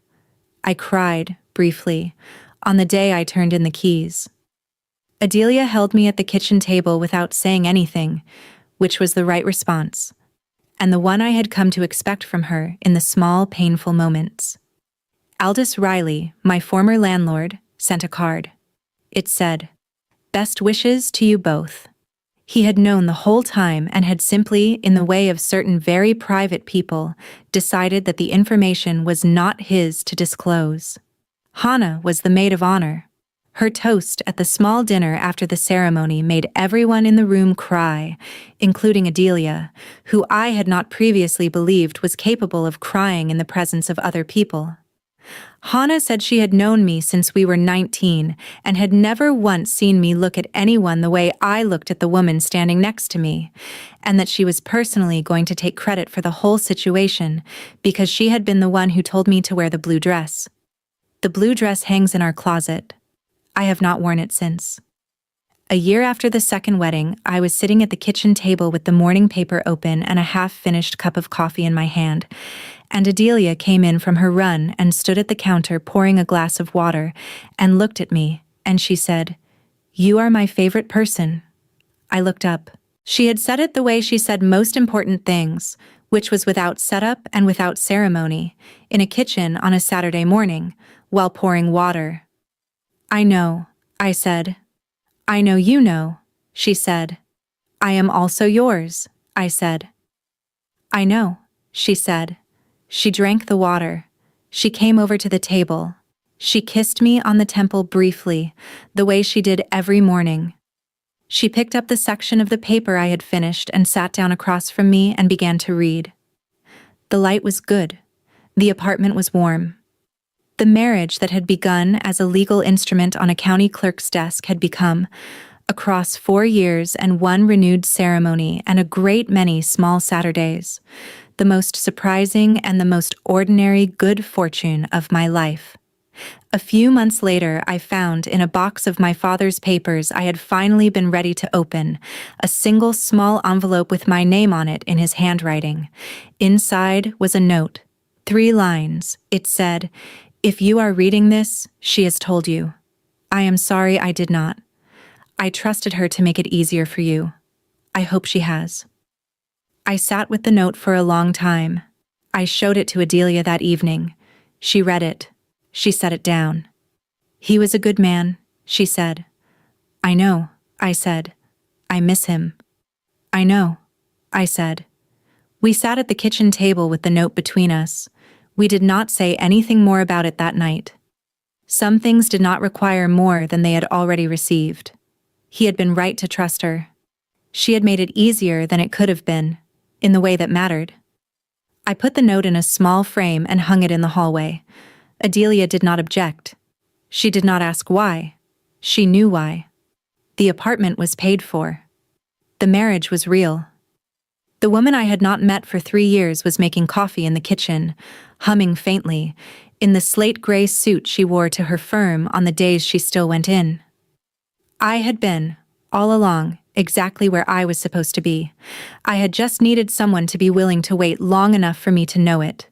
I cried, briefly, on the day I turned in the keys. Adelia held me at the kitchen table without saying anything, which was the right response. and the one I had come to expect from her in the small, painful moments. Aldous Riley, my former landlord, sent a card. It said, "Best wishes to you both." He had known the whole time and had simply, in the way of certain very private people, decided that the information was not his to disclose. Hannah was the maid of honor. Her toast at the small dinner after the ceremony made everyone in the room cry, including Adelia, who I had not previously believed was capable of crying in the presence of other people. Hannah said she had known me since we were 19 and had never once seen me look at anyone the way I looked at the woman standing next to me, and that she was personally going to take credit for the whole situation because she had been the one who told me to wear the blue dress. The blue dress hangs in our closet. I have not worn it since. A year after the second wedding, I was sitting at the kitchen table with the morning paper open and a half-finished cup of coffee in my hand, and Adelia came in from her run and stood at the counter pouring a glass of water and looked at me, and she said, "You are my favorite person." I looked up. She had said it the way she said most important things, which was without setup and without ceremony, in a kitchen on a Saturday morning, while pouring water. "I know," I said. "I know you know," she said. "I am also yours," I said. "I know," she said. She drank the water. She came over to the table. She kissed me on the temple briefly, the way she did every morning. She picked up the section of the paper I had finished and sat down across from me and began to read. The light was good. The apartment was warm. The marriage that had begun as a legal instrument on a county clerk's desk had become, across 4 years and one renewed ceremony and a great many small Saturdays, the most surprising and the most ordinary good fortune of my life. A few months later, I found in a box of my father's papers I had finally been ready to open, a single small envelope with my name on it in his handwriting. Inside was a note, 3 lines. It said, "If you are reading this, she has told you. I am sorry I did not. I trusted her to make it easier for you. I hope she has." I sat with the note for a long time. I showed it to Adelia that evening. She read it. She set it down. "He was a good man," she said. "I know," I said. "I miss him." "I know," I said. We sat at the kitchen table with the note between us. We did not say anything more about it that night. Some things did not require more than they had already received. He had been right to trust her. She had made it easier than it could have been, in the way that mattered. I put the note in a small frame and hung it in the hallway. Adelia did not object. She did not ask why. She knew why. The apartment was paid for. The marriage was real. The woman I had not met for 3 years was making coffee in the kitchen, humming faintly, in the slate-gray suit she wore to her firm on the days she still went in. I had been, all along, exactly where I was supposed to be. I had just needed someone to be willing to wait long enough for me to know it.